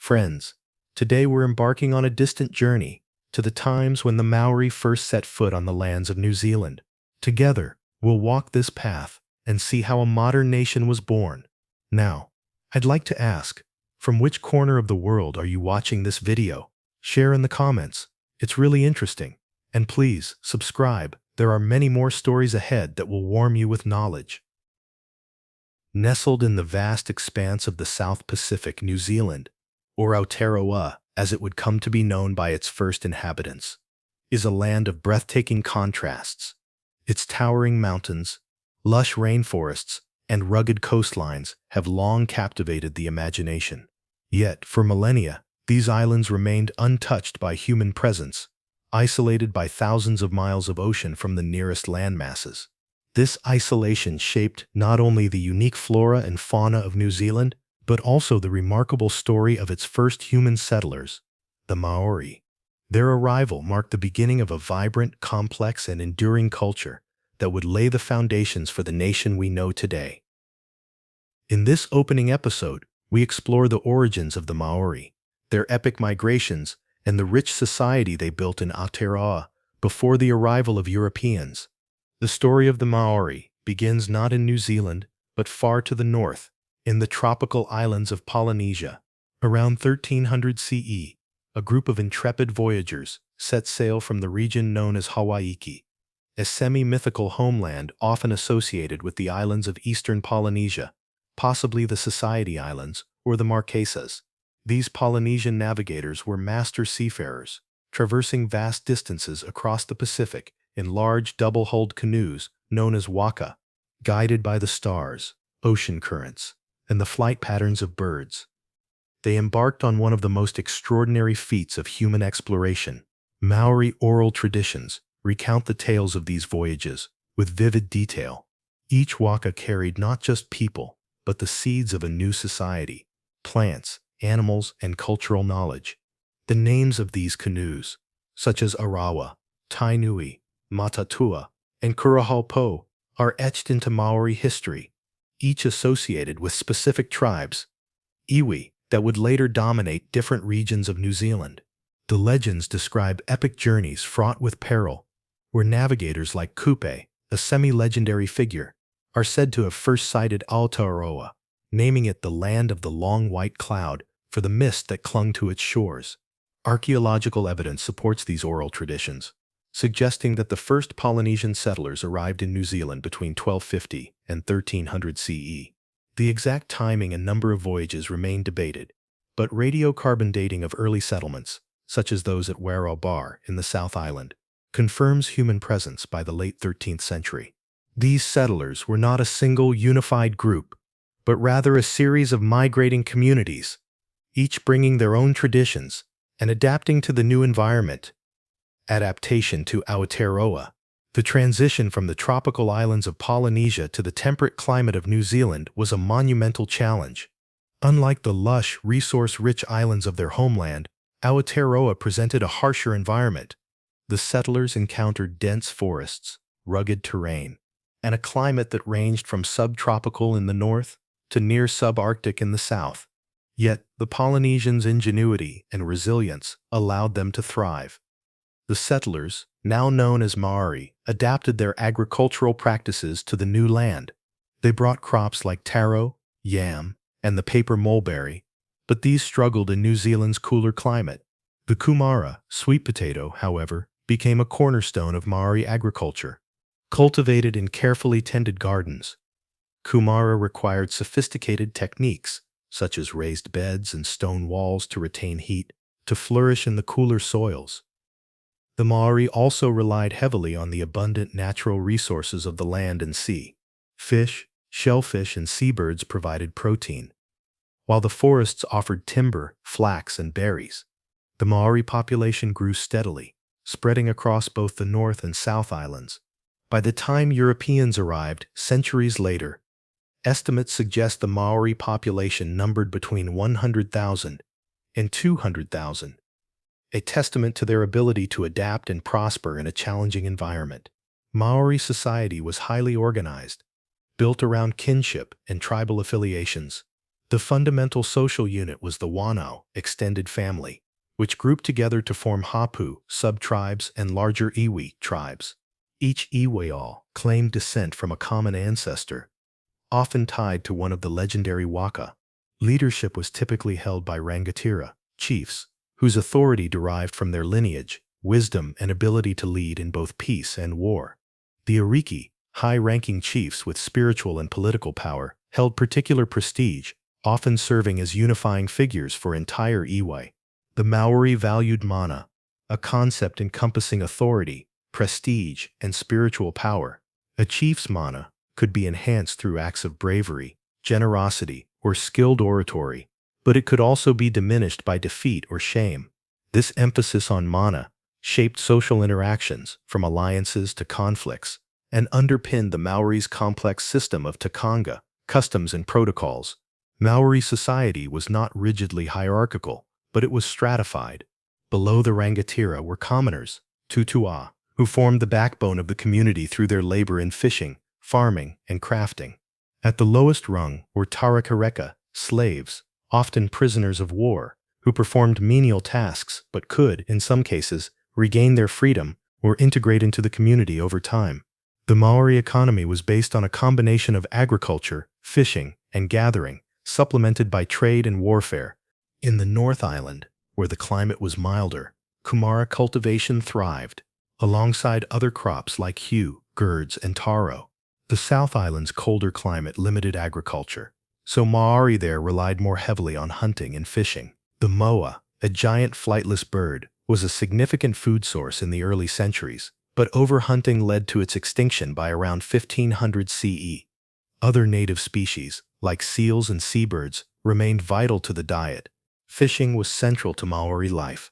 Friends, today we're embarking on a distant journey to the times when the Maori first set foot on the lands of New Zealand. Together, we'll walk this path and see how a modern nation was born. Now, I'd like to ask, from which corner of the world are you watching this video? Share in the comments. It's really interesting. And please, subscribe. There are many more stories ahead that will warm you with knowledge. Nestled in the vast expanse of the South Pacific, New Zealand, or Aotearoa, as it would come to be known by its first inhabitants, is a land of breathtaking contrasts. Its towering mountains, lush rainforests, and rugged coastlines have long captivated the imagination. Yet, for millennia, these islands remained untouched by human presence, isolated by thousands of miles of ocean from the nearest landmasses. This isolation shaped not only the unique flora and fauna of New Zealand, but also the remarkable story of its first human settlers, the Maori. Their arrival marked the beginning of a vibrant, complex, and enduring culture that would lay the foundations for the nation we know today. In this opening episode, we explore the origins of the Maori, their epic migrations, and the rich society they built in Aotearoa before the arrival of Europeans. The story of the Maori begins not in New Zealand, but far to the north, in the tropical islands of Polynesia. Around 1300 CE, a group of intrepid voyagers set sail from the region known as Hawaii, a semi-mythical homeland often associated with the islands of eastern Polynesia, possibly the Society Islands or the Marquesas. These Polynesian navigators were master seafarers, traversing vast distances across the Pacific in large double-hulled canoes known as waka, guided by the stars, ocean currents, and the flight patterns of birds. They embarked on one of the most extraordinary feats of human exploration. Maori oral traditions recount the tales of these voyages with vivid detail. Each waka carried not just people, but the seeds of a new society, plants, animals, and cultural knowledge. The names of these canoes, such as Arawa, Tainui, Matatua, and Kurahalpo, are etched into Maori history, each associated with specific tribes, iwi, that would later dominate different regions of New Zealand. The legends describe epic journeys fraught with peril, where navigators like Kupe, a semi-legendary figure, are said to have first sighted Aotearoa, naming it the land of the long white cloud for the mist that clung to its shores. Archaeological evidence supports these oral traditions, suggesting that the first Polynesian settlers arrived in New Zealand between 1250 and 1300 CE. The exact timing and number of voyages remain debated, but radiocarbon dating of early settlements, such as those at Waro Bar in the South Island, confirms human presence by the late 13th century. These settlers were not a single unified group, but rather a series of migrating communities, each bringing their own traditions and adapting to the new environment. Adaptation to Aotearoa. The transition from the tropical islands of Polynesia to the temperate climate of New Zealand was a monumental challenge. Unlike the lush, resource-rich islands of their homeland, Aotearoa presented a harsher environment. The settlers encountered dense forests, rugged terrain, and a climate that ranged from subtropical in the north to near subarctic in the south. Yet, the Polynesians' ingenuity and resilience allowed them to thrive. The settlers, now known as Maori, adapted their agricultural practices to the new land. They brought crops like taro, yam, and the paper mulberry, but these struggled in New Zealand's cooler climate. The kumara, sweet potato, however, became a cornerstone of Maori agriculture. Cultivated in carefully tended gardens, kumara required sophisticated techniques, such as raised beds and stone walls to retain heat, to flourish in the cooler soils. The Maori also relied heavily on the abundant natural resources of the land and sea. Fish, shellfish, and seabirds provided protein, while the forests offered timber, flax, and berries. The Maori population grew steadily, spreading across both the North and South Islands. By the time Europeans arrived, centuries later, estimates suggest the Maori population numbered between 100,000 and 200,000. A testament to their ability to adapt and prosper in a challenging environment. Maori society was highly organized, built around kinship and tribal affiliations. The fundamental social unit was the Wano extended family, which grouped together to form Hapu sub-tribes and larger Iwi tribes. Each Iwayal claimed descent from a common ancestor, often tied to one of the legendary Waka. Leadership was typically held by Rangatira, chiefs, whose authority derived from their lineage, wisdom, and ability to lead in both peace and war. The Ariki, high-ranking chiefs with spiritual and political power, held particular prestige, often serving as unifying figures for entire Iwi. The Maori valued mana, a concept encompassing authority, prestige, and spiritual power. A chief's mana could be enhanced through acts of bravery, generosity, or skilled oratory, but it could also be diminished by defeat or shame. This emphasis on mana shaped social interactions, from alliances to conflicts, and underpinned the Maori's complex system of takanga, customs, and protocols. Maori society was not rigidly hierarchical, but it was stratified. Below the Rangatira were commoners, tutua, who formed the backbone of the community through their labor in fishing, farming, and crafting. At the lowest rung were tarakareka, slaves, often prisoners of war, who performed menial tasks but could, in some cases, regain their freedom or integrate into the community over time. The Maori economy was based on a combination of agriculture, fishing, and gathering, supplemented by trade and warfare. In the North Island, where the climate was milder, kumara cultivation thrived, alongside other crops like heu, gourds, and taro. The South Island's colder climate limited agriculture, so Maori there relied more heavily on hunting and fishing. The moa, a giant flightless bird, was a significant food source in the early centuries, but overhunting led to its extinction by around 1500 CE. Other native species, like seals and seabirds, remained vital to the diet. Fishing was central to Maori life,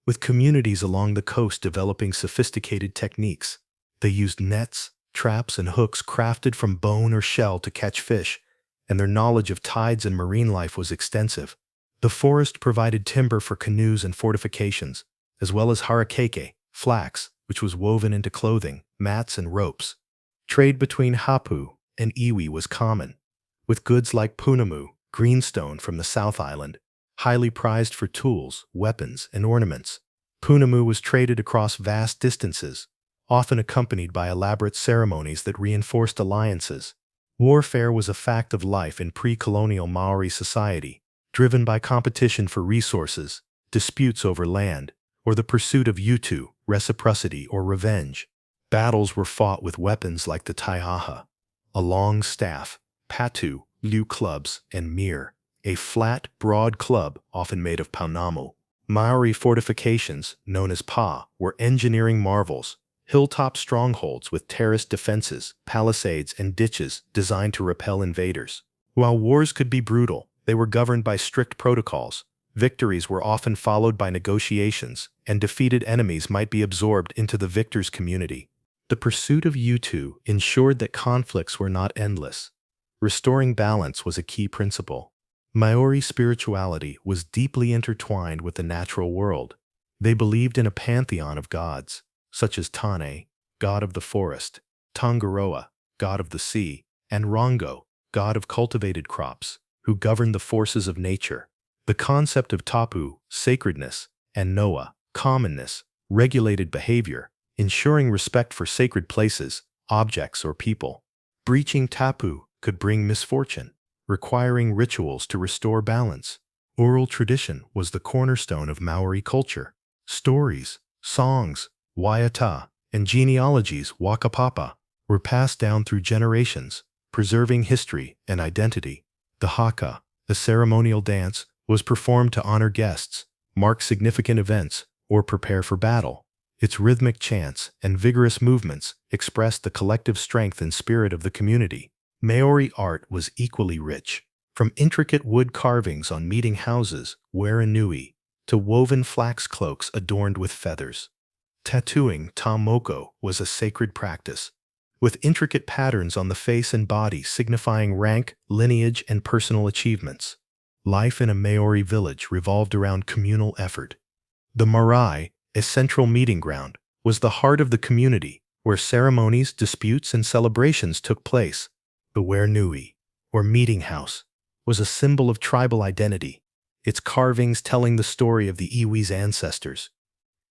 with communities along the coast developing sophisticated techniques. They used nets, traps, and hooks crafted from bone or shell to catch fish, and their knowledge of tides and marine life was extensive. The forest provided timber for canoes and fortifications, as well as harakeke, flax, which was woven into clothing, mats, and ropes. Trade between Hapu and Iwi was common, with goods like punamu, greenstone from the South Island, highly prized for tools, weapons, and ornaments. Punamu was traded across vast distances, often accompanied by elaborate ceremonies that reinforced alliances. Warfare was a fact of life in pre-colonial Maori society, driven by competition for resources, disputes over land, or the pursuit of utu, reciprocity, or revenge. Battles were fought with weapons like the taiaha, a long staff, patu, liu clubs, and mir, a flat, broad club often made of paunamu. Maori fortifications, known as pa, were engineering marvels, hilltop strongholds with terraced defenses, palisades, and ditches designed to repel invaders. While wars could be brutal, they were governed by strict protocols. Victories were often followed by negotiations, and defeated enemies might be absorbed into the victor's community. The pursuit of utu ensured that conflicts were not endless. Restoring balance was a key principle. Maori spirituality was deeply intertwined with the natural world. They believed in a pantheon of gods, such as Tane, god of the forest, Tangaroa, god of the sea, and Rongo, god of cultivated crops, who governed the forces of nature. The concept of tapu, sacredness, and noa, commonness, regulated behavior, ensuring respect for sacred places, objects, or people. Breaching tapu could bring misfortune, requiring rituals to restore balance. Oral tradition was the cornerstone of Maori culture. Stories, songs, waiata, and genealogies, wakapapa, were passed down through generations, preserving history and identity. The haka, a ceremonial dance, was performed to honor guests, mark significant events, or prepare for battle. Its rhythmic chants and vigorous movements expressed the collective strength and spirit of the community. Maori art was equally rich, from intricate wood carvings on meeting houses, wera-nui, to woven flax cloaks adorned with feathers. Tattooing, tamoko, was a sacred practice, with intricate patterns on the face and body signifying rank, lineage, and personal achievements. Life in a Maori village revolved around communal effort. The marae, a central meeting ground, was the heart of the community, where ceremonies, disputes, and celebrations took place. The wera-nui, or meeting house, was a symbol of tribal identity, its carvings telling the story of the iwi's ancestors.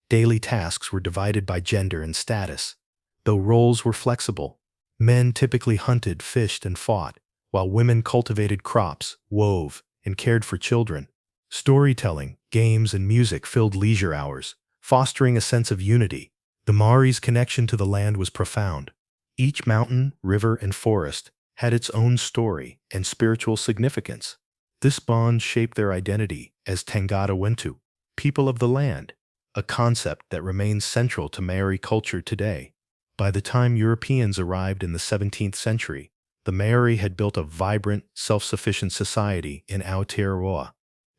Daily tasks were divided by gender and status, though roles were flexible. Men typically hunted, fished, and fought, while women cultivated crops, wove, and cared for children. Storytelling, games, and music filled leisure hours, fostering a sense of unity. The Maori's connection to the land was profound. Each mountain, river, and forest had its own story and spiritual significance. This bond shaped their identity as Tangata Wentu, people of the land, a concept that remains central to Maori culture today. By the time Europeans arrived in the 17th century, the Maori had built a vibrant, self-sufficient society in Aotearoa.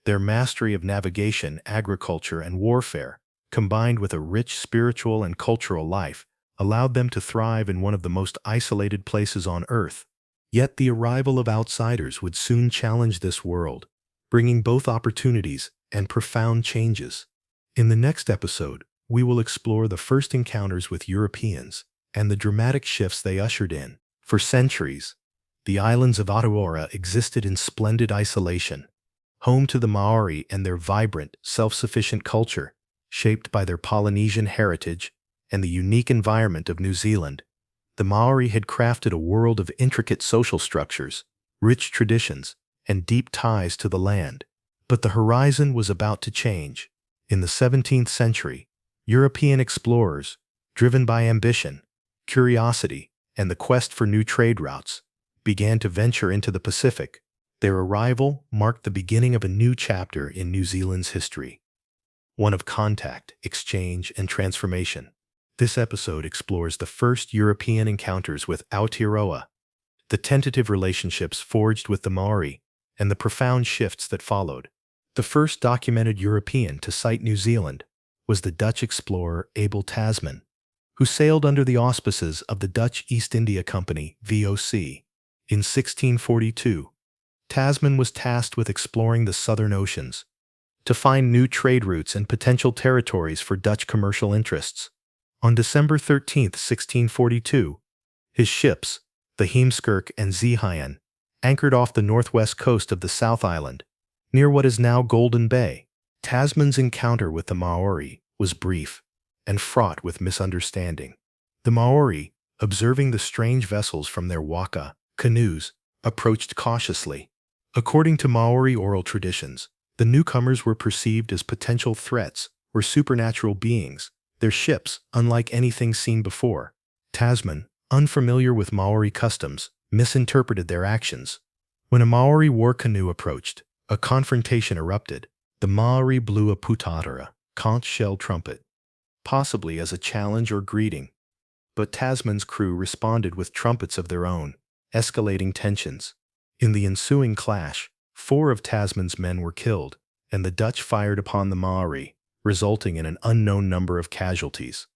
Their mastery of navigation, agriculture, and warfare, combined with a rich spiritual and cultural life, allowed them to thrive in one of the most isolated places on Earth. Yet the arrival of outsiders would soon challenge this world, bringing both opportunities and profound changes. In the next episode, we will explore the first encounters with Europeans and the dramatic shifts they ushered in. For centuries, the islands of Aotearoa existed in splendid isolation, home to the Maori and their vibrant, self-sufficient culture, shaped by their Polynesian heritage and the unique environment of New Zealand. The Maori had crafted a world of intricate social structures, rich traditions, and deep ties to the land. But the horizon was about to change. In the 17th century, European explorers, driven by ambition, curiosity, and the quest for new trade routes, began to venture into the Pacific. Their arrival marked the beginning of a new chapter in New Zealand's history, one of contact, exchange, and transformation. This episode explores the first European encounters with Aotearoa, the tentative relationships forged with the Maori, and the profound shifts that followed. The first documented European to sight New Zealand was the Dutch explorer Abel Tasman, who sailed under the auspices of the Dutch East India Company, VOC. In 1642, Tasman was tasked with exploring the southern oceans to find new trade routes and potential territories for Dutch commercial interests. On December 13, 1642, his ships, the Heemskerk and Zeehan, anchored off the northwest coast of the South Island, near what is now Golden Bay. Tasman's encounter with the Maori was brief and fraught with misunderstanding. The Maori, observing the strange vessels from their waka canoes, approached cautiously. According to Maori oral traditions, the newcomers were perceived as potential threats or supernatural beings, their ships unlike anything seen before. Tasman, unfamiliar with Maori customs, misinterpreted their actions. When a Maori war canoe approached, a confrontation erupted. The Maori blew a putaatara, conch shell trumpet, possibly as a challenge or greeting. But Tasman's crew responded with trumpets of their own, escalating tensions. In the ensuing clash, 4 of Tasman's men were killed, and the Dutch fired upon the Maori, resulting in an unknown number of casualties.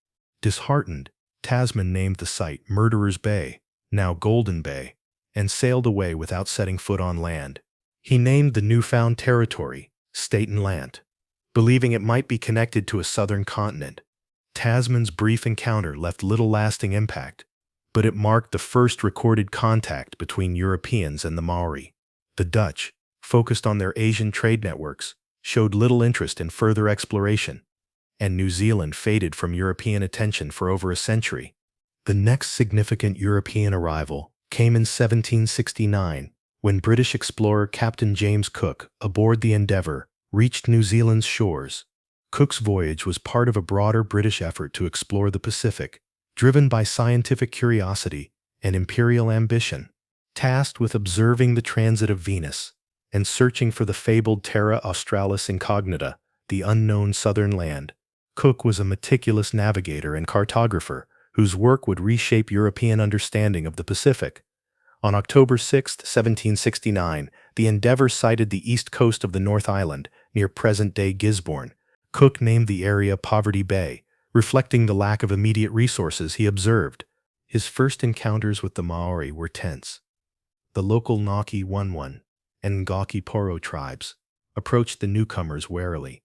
Disheartened, Tasman named the site Murderer's Bay, now Golden Bay, and sailed away without setting foot on land. He named the newfound territory Staten Land, believing it might be connected to a southern continent. Tasman's brief encounter left little lasting impact, but it marked the first recorded contact between Europeans and the Maori. The Dutch, focused on their Asian trade networks, showed little interest in further exploration, and New Zealand faded from European attention for over a century. The next significant European arrival came in 1769, when British explorer Captain James Cook, aboard the Endeavour, reached New Zealand's shores. Cook's voyage was part of a broader British effort to explore the Pacific, driven by scientific curiosity and imperial ambition. Tasked with observing the transit of Venus and searching for the fabled Terra Australis Incognita, the unknown southern land, Cook was a meticulous navigator and cartographer whose work would reshape European understanding of the Pacific. On October 6, 1769, the Endeavour sighted the east coast of the North Island, near present-day Gisborne. Cook named the area Poverty Bay, reflecting the lack of immediate resources he observed. His first encounters with the Maori were tense. The local Ngaki Wanwan and Ngaki Poro tribes approached the newcomers warily,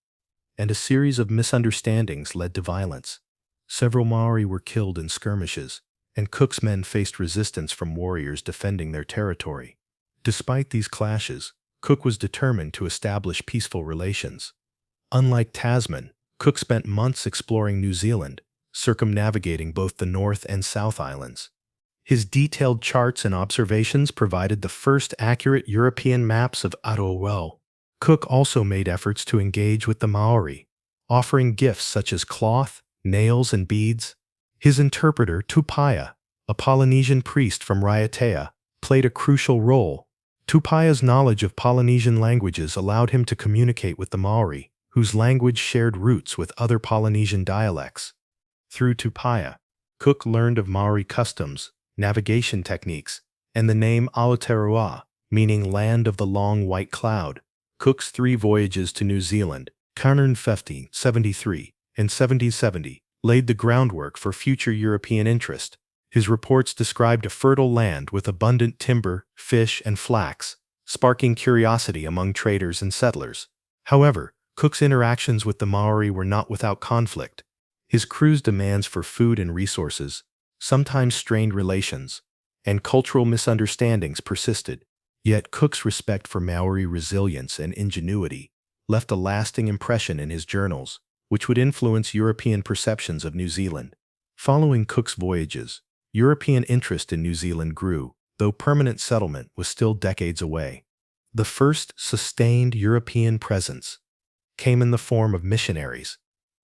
and a series of misunderstandings led to violence. Several Maori were killed in skirmishes, and Cook's men faced resistance from warriors defending their territory. Despite these clashes, Cook was determined to establish peaceful relations. Unlike Tasman, Cook spent months exploring New Zealand, circumnavigating both the North and South Islands. His detailed charts and observations provided the first accurate European maps of Aotearoa. Cook also made efforts to engage with the Maori, offering gifts such as cloth, nails, and beads. His interpreter, Tupaia, a Polynesian priest from Raiatea, played a crucial role. Tupaia's knowledge of Polynesian languages allowed him to communicate with the Maori, whose language shared roots with other Polynesian dialects. Through Tupaia, Cook learned of Maori customs, navigation techniques, and the name Aotearoa, meaning land of the long white cloud. Cook's 3 voyages to New Zealand, 1573 and 1770, laid the groundwork for future European interest. His reports described a fertile land with abundant timber, fish, and flax, sparking curiosity among traders and settlers. However, Cook's interactions with the Maori were not without conflict. His crew's demands for food and resources sometimes strained relations, and cultural misunderstandings persisted. Yet Cook's respect for Maori resilience and ingenuity left a lasting impression in his journals, which would influence European perceptions of New Zealand. Following Cook's voyages, European interest in New Zealand grew, though permanent settlement was still decades away. The first sustained European presence came in the form of missionaries,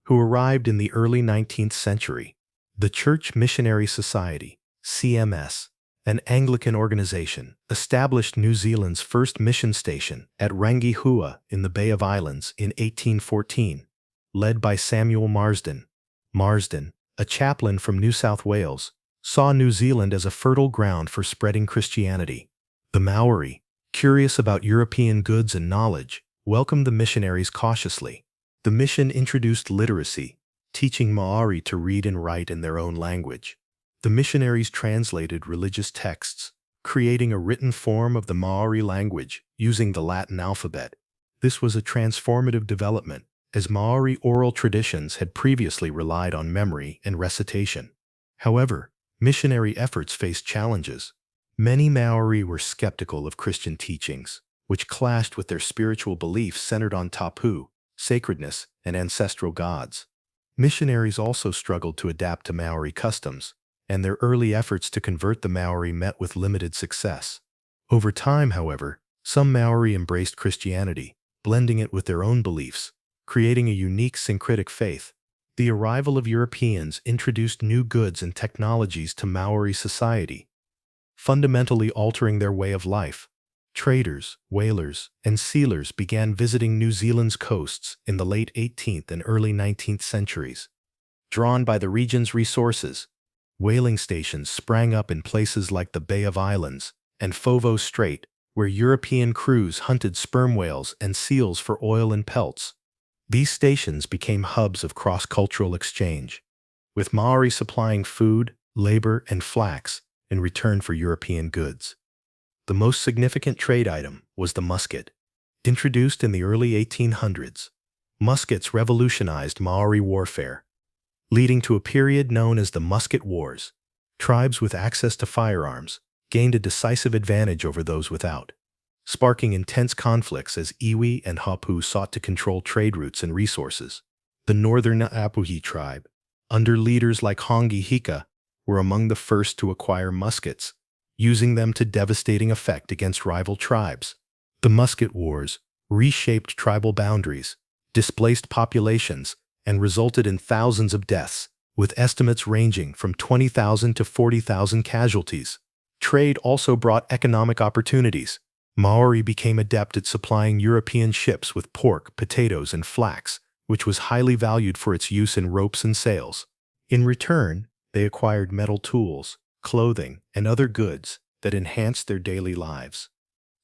who arrived in the early 19th century. The Church Missionary Society, CMS, an Anglican organization, established New Zealand's first mission station at Rangihua in the Bay of Islands in 1814, led by Samuel Marsden. Marsden, a chaplain from New South Wales, saw New Zealand as a fertile ground for spreading Christianity. The Maori, curious about European goods and knowledge, welcomed the missionaries cautiously. The mission introduced literacy, teaching Maori to read and write in their own language. The missionaries translated religious texts, creating a written form of the Maori language using the Latin alphabet. This was a transformative development, as Maori oral traditions had previously relied on memory and recitation. However, missionary efforts faced challenges. Many Maori were skeptical of Christian teachings, which clashed with their spiritual beliefs centered on tapu, sacredness, and ancestral gods. Missionaries also struggled to adapt to Maori customs, and their early efforts to convert the Maori met with limited success. Over time, however, some Maori embraced Christianity, blending it with their own beliefs, creating a unique syncretic faith. The arrival of Europeans introduced new goods and technologies to Maori society, fundamentally altering their way of life. Traders, whalers, and sealers began visiting New Zealand's coasts in the late 18th and early 19th centuries. Drawn by the region's resources, whaling stations sprang up in places like the Bay of Islands and Foveaux Strait, where European crews hunted sperm whales and seals for oil and pelts. These stations became hubs of cross-cultural exchange, with Maori supplying food, labor, and flax in return for European goods. The most significant trade item was the musket. Introduced in the early 1800s, muskets revolutionized Maori warfare, leading to a period known as the Musket Wars. Tribes with access to firearms gained a decisive advantage over those without, sparking intense conflicts as iwi and hapu sought to control trade routes and resources. The northern Apuhi tribe, under leaders like Hongi Hika, were among the first to acquire muskets, using them to devastating effect against rival tribes. The Musket Wars reshaped tribal boundaries, displaced populations, and resulted in thousands of deaths, with estimates ranging from 20,000 to 40,000 casualties. Trade also brought economic opportunities. Maori became adept at supplying European ships with pork, potatoes, and flax, which was highly valued for its use in ropes and sails. In return, they acquired metal tools, clothing, and other goods that enhanced their daily lives.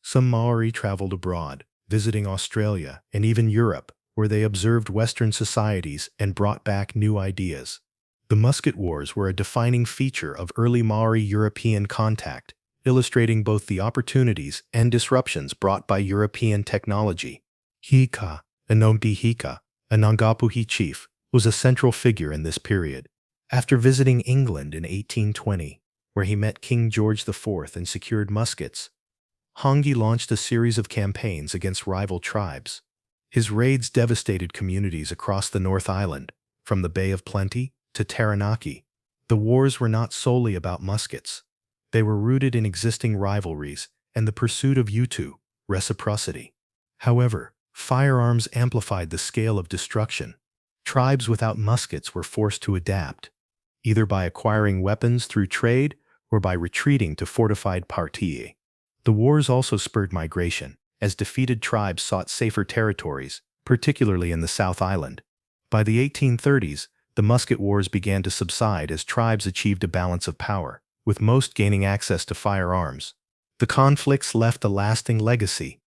Some Maori traveled abroad, visiting Australia and even Europe, where they observed Western societies and brought back new ideas. The Musket Wars were a defining feature of early Maori-European contact, illustrating both the opportunities and disruptions brought by European technology. Hika, Inombi Hika, a Nangapuhi chief, was a central figure in this period. After visiting England in 1820, where he met King George IV and secured muskets, Hongi launched a series of campaigns against rival tribes. His raids devastated communities across the North Island, from the Bay of Plenty to Taranaki. The wars were not solely about muskets. They were rooted in existing rivalries and the pursuit of utu, reciprocity. However, firearms amplified the scale of destruction. Tribes without muskets were forced to adapt, either by acquiring weapons through trade or by retreating to fortified partii. The wars also spurred migration, as defeated tribes sought safer territories, particularly in the South Island. By the 1830s, the musket wars began to subside as tribes achieved a balance of power, with most gaining access to firearms. The conflicts left a lasting legacy,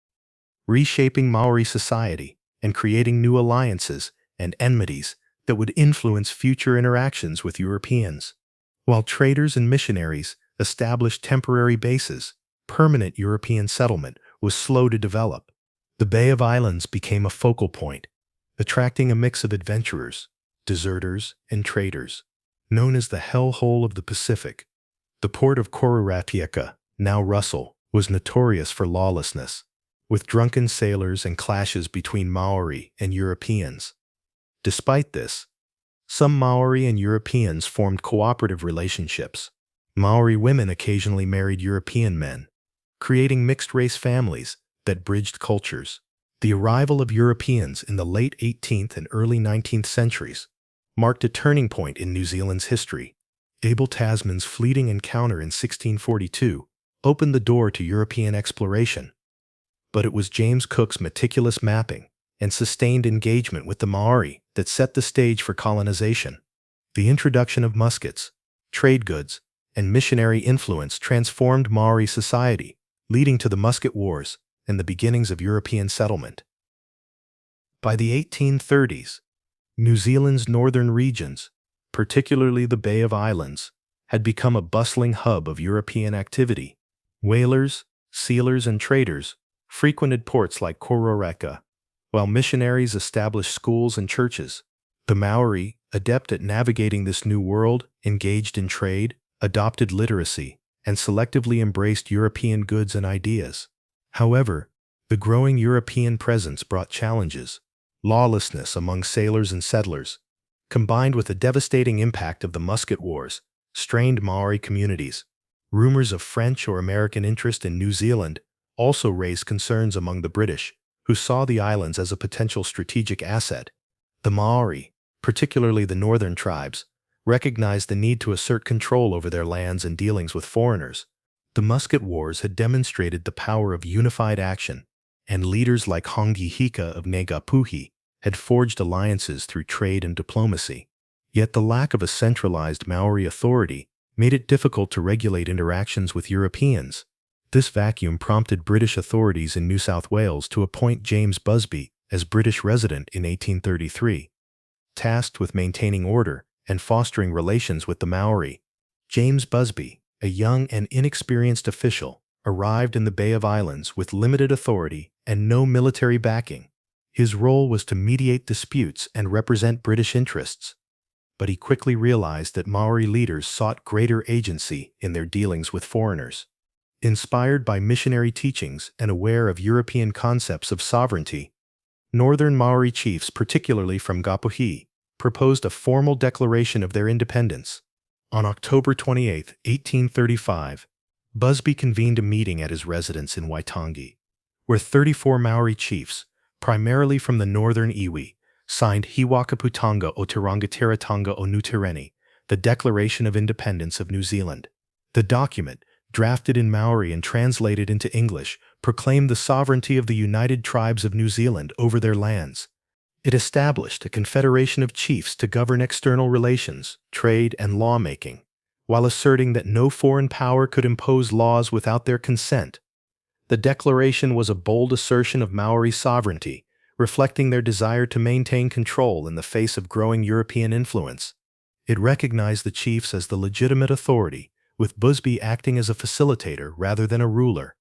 reshaping Maori society and creating new alliances and enmities that would influence future interactions with Europeans. While traders and missionaries established temporary bases, permanent European settlement was slow to develop. The Bay of Islands became a focal point, attracting a mix of adventurers, deserters, and traders. Known as the hellhole of the Pacific, the port of Kororatieka, now Russell, was notorious for lawlessness, with drunken sailors and clashes between Maori and Europeans. Despite this, some Maori and Europeans formed cooperative relationships. Maori women occasionally married European men, creating mixed-race families that bridged cultures. The arrival of Europeans in the late 18th and early 19th centuries marked a turning point in New Zealand's history. Abel Tasman's fleeting encounter in 1642 opened the door to European exploration, but it was James Cook's meticulous mapping and sustained engagement with the Maori that set the stage for colonization. The introduction of muskets, trade goods, and missionary influence transformed Maori society, leading to the Musket Wars and the beginnings of European settlement. By the 1830s, New Zealand's northern regions, particularly the Bay of Islands, had become a bustling hub of European activity. Whalers, sealers, and traders frequented ports like Kororeka, while missionaries established schools and churches. The Maori, adept at navigating this new world, engaged in trade, adopted literacy, and selectively embraced European goods and ideas. However, the growing European presence brought challenges. Lawlessness among sailors and settlers, combined with the devastating impact of the Musket Wars, strained Maori communities. Rumors of French or American interest in New Zealand also raised concerns among the British, who saw the islands as a potential strategic asset. The Maori, particularly the northern tribes, recognized the need to assert control over their lands and dealings with foreigners. The Musket Wars had demonstrated the power of unified action, and leaders like Hongi Hika of Negapuhi had forged alliances through trade and diplomacy. Yet the lack of a centralized Maori authority made it difficult to regulate interactions with Europeans. This vacuum prompted British authorities in New South Wales to appoint James Busby as British resident in 1833. Tasked with maintaining order and fostering relations with the Maori, James Busby, a young and inexperienced official, arrived in the Bay of Islands with limited authority and no military backing. His role was to mediate disputes and represent British interests, but he quickly realized that Maori leaders sought greater agency in their dealings with foreigners. Inspired by missionary teachings and aware of European concepts of sovereignty, northern Maori chiefs, particularly from Gapuhi, proposed a formal declaration of their independence. On October 28, 1835, Busby convened a meeting at his residence in Waitangi, where 34 Maori chiefs, primarily from the northern iwi, signed Hiwakaputanga o Te Rangatiratanga o Nutireni, the Declaration of Independence of New Zealand. The document, drafted in Maori and translated into English, proclaimed the sovereignty of the United Tribes of New Zealand over their lands. It established a confederation of chiefs to govern external relations, trade, and lawmaking, while asserting that no foreign power could impose laws without their consent. The declaration was a bold assertion of Maori sovereignty, reflecting their desire to maintain control in the face of growing European influence. It recognized the chiefs as the legitimate authority, with Busby acting as a facilitator rather than a ruler.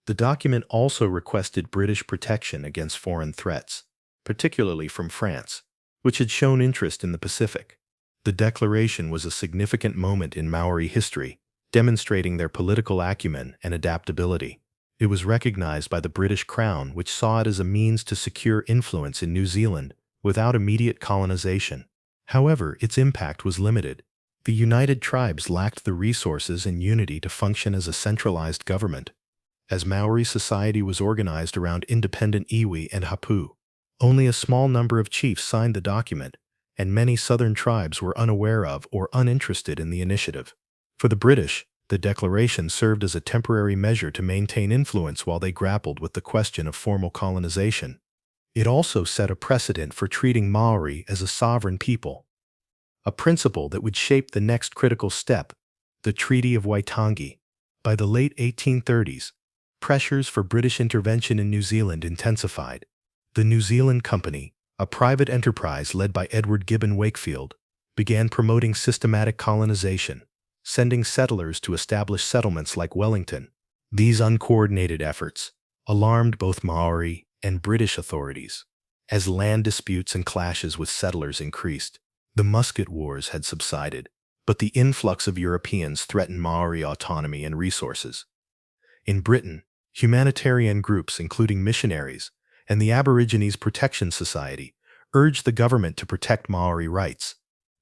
The document also requested British protection against foreign threats, particularly from France, which had shown interest in the Pacific. The declaration was a significant moment in Maori history, demonstrating their political acumen and adaptability. It was recognized by the British Crown, which saw it as a means to secure influence in New Zealand without immediate colonization. However, its impact was limited. The United Tribes lacked the resources and unity to function as a centralized government, as Maori society was organized around independent iwi and hapu. Only a small number of chiefs signed the document, and many southern tribes were unaware of or uninterested in the initiative. For the British, the declaration served as a temporary measure to maintain influence while they grappled with the question of formal colonization. It also set a precedent for treating Maori as a sovereign people, a principle that would shape the next critical step, the Treaty of Waitangi. By the late 1830s, pressures for British intervention in New Zealand intensified. The New Zealand Company, a private enterprise led by Edward Gibbon Wakefield, began promoting systematic colonization, sending settlers to establish settlements like Wellington. These uncoordinated efforts alarmed both Maori and British authorities. As land disputes and clashes with settlers increased, the musket wars had subsided, but the influx of Europeans threatened Maori autonomy and resources. In Britain, humanitarian groups including Missionaries and the Aborigines Protection Society urged the government to protect Maori rights.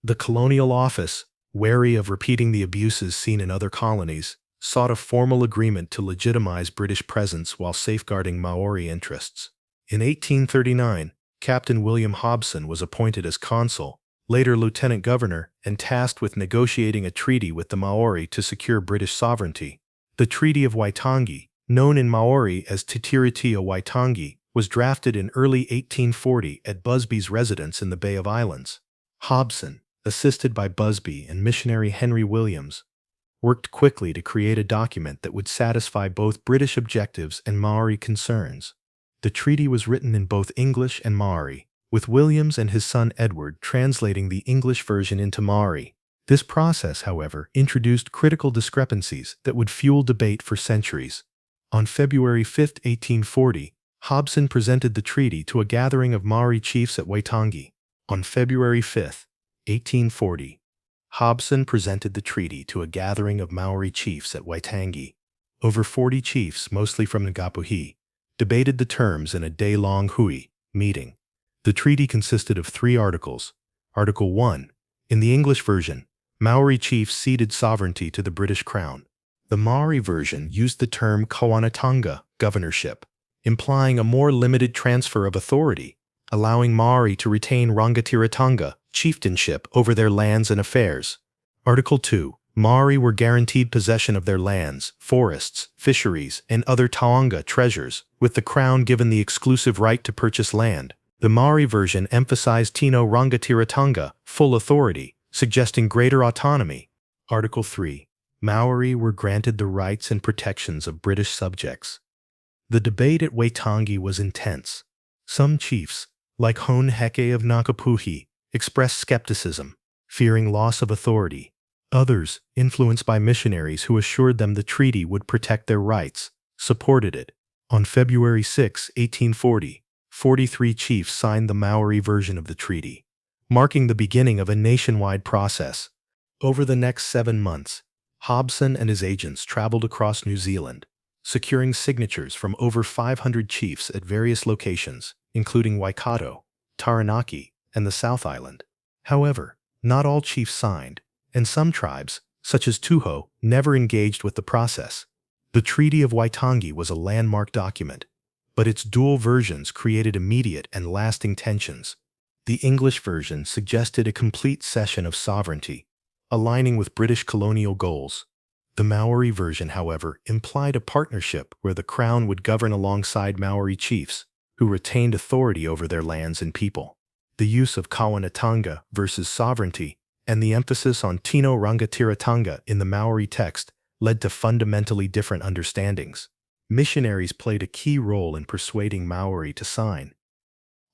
The Colonial Office, wary of repeating the abuses seen in other colonies, sought a formal agreement to legitimize British presence while safeguarding Maori interests. In 1839, Captain William Hobson was appointed as consul, later lieutenant governor, and tasked with negotiating a treaty with the Maori to secure British sovereignty. The Treaty of Waitangi, known in Maori as Titiritia Waitangi, was drafted in early 1840 at Busby's residence in the Bay of Islands. Hobson, assisted by Busby and missionary Henry Williams, worked quickly to create a document that would satisfy both British objectives and Maori concerns. The treaty was written in both English and Maori, with Williams and his son Edward translating the English version into Maori. This process, however, introduced critical discrepancies that would fuel debate for centuries. On February 5, 1840, Hobson presented the treaty to a gathering of Maori chiefs at Waitangi. On February 5, 1840, Hobson presented the treaty to a gathering of Maori chiefs at Waitangi. Over 40 chiefs, mostly from Ngāpuhi, debated the terms in a day-long hui meeting. The treaty consisted of 3 articles. Article 1. In the English version, Maori chiefs ceded sovereignty to the British Crown. The Maori version used the term Kawanatanga, governorship, implying a more limited transfer of authority, allowing Maori to retain Rangatiratanga, chieftainship over their lands and affairs. Article 2. Maori were guaranteed possession of their lands, forests, fisheries, and other taonga treasures, with the Crown given the exclusive right to purchase land. The Maori version emphasized Tino Rangatiratanga, full authority, suggesting greater autonomy. Article 3. Maori were granted the rights and protections of British subjects. The debate at Waitangi was intense. Some chiefs, like Hone Heke of Ngāpuhi, expressed skepticism, fearing loss of authority. Others, influenced by missionaries who assured them the treaty would protect their rights, supported it. On February 6, 1840, 43 chiefs signed the Maori version of the treaty, marking the beginning of a nationwide process. Over the next 7 months, Hobson and his agents traveled across New Zealand, securing signatures from over 500 chiefs at various locations, including Waikato, Taranaki, and the South Island. However, not all chiefs signed, and some tribes, such as Tuho, never engaged with the process. The Treaty of Waitangi was a landmark document, but its dual versions created immediate and lasting tensions. The English version suggested a complete cession of sovereignty, aligning with British colonial goals. The Maori version, however, implied a partnership where the Crown would govern alongside Maori chiefs, who retained authority over their lands and people. The use of Kawanatanga versus sovereignty and the emphasis on Tino Rangatiratanga in the Maori text led to fundamentally different understandings. Missionaries played a key role in persuading Maori to sign,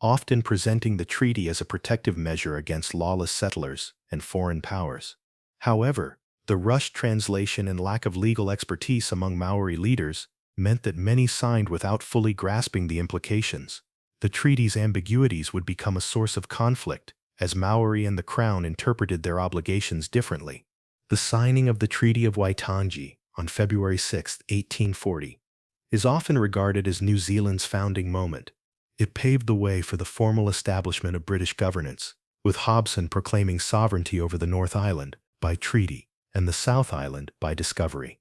often presenting the treaty as a protective measure against lawless settlers and foreign powers. However, the rushed translation and lack of legal expertise among Maori leaders meant that many signed without fully grasping the implications. The treaty's ambiguities would become a source of conflict, as Maori and the Crown interpreted their obligations differently. The signing of the Treaty of Waitangi on February 6, 1840, is often regarded as New Zealand's founding moment. It paved the way for the formal establishment of British governance, with Hobson proclaiming sovereignty over the North Island by treaty and the South Island by discovery.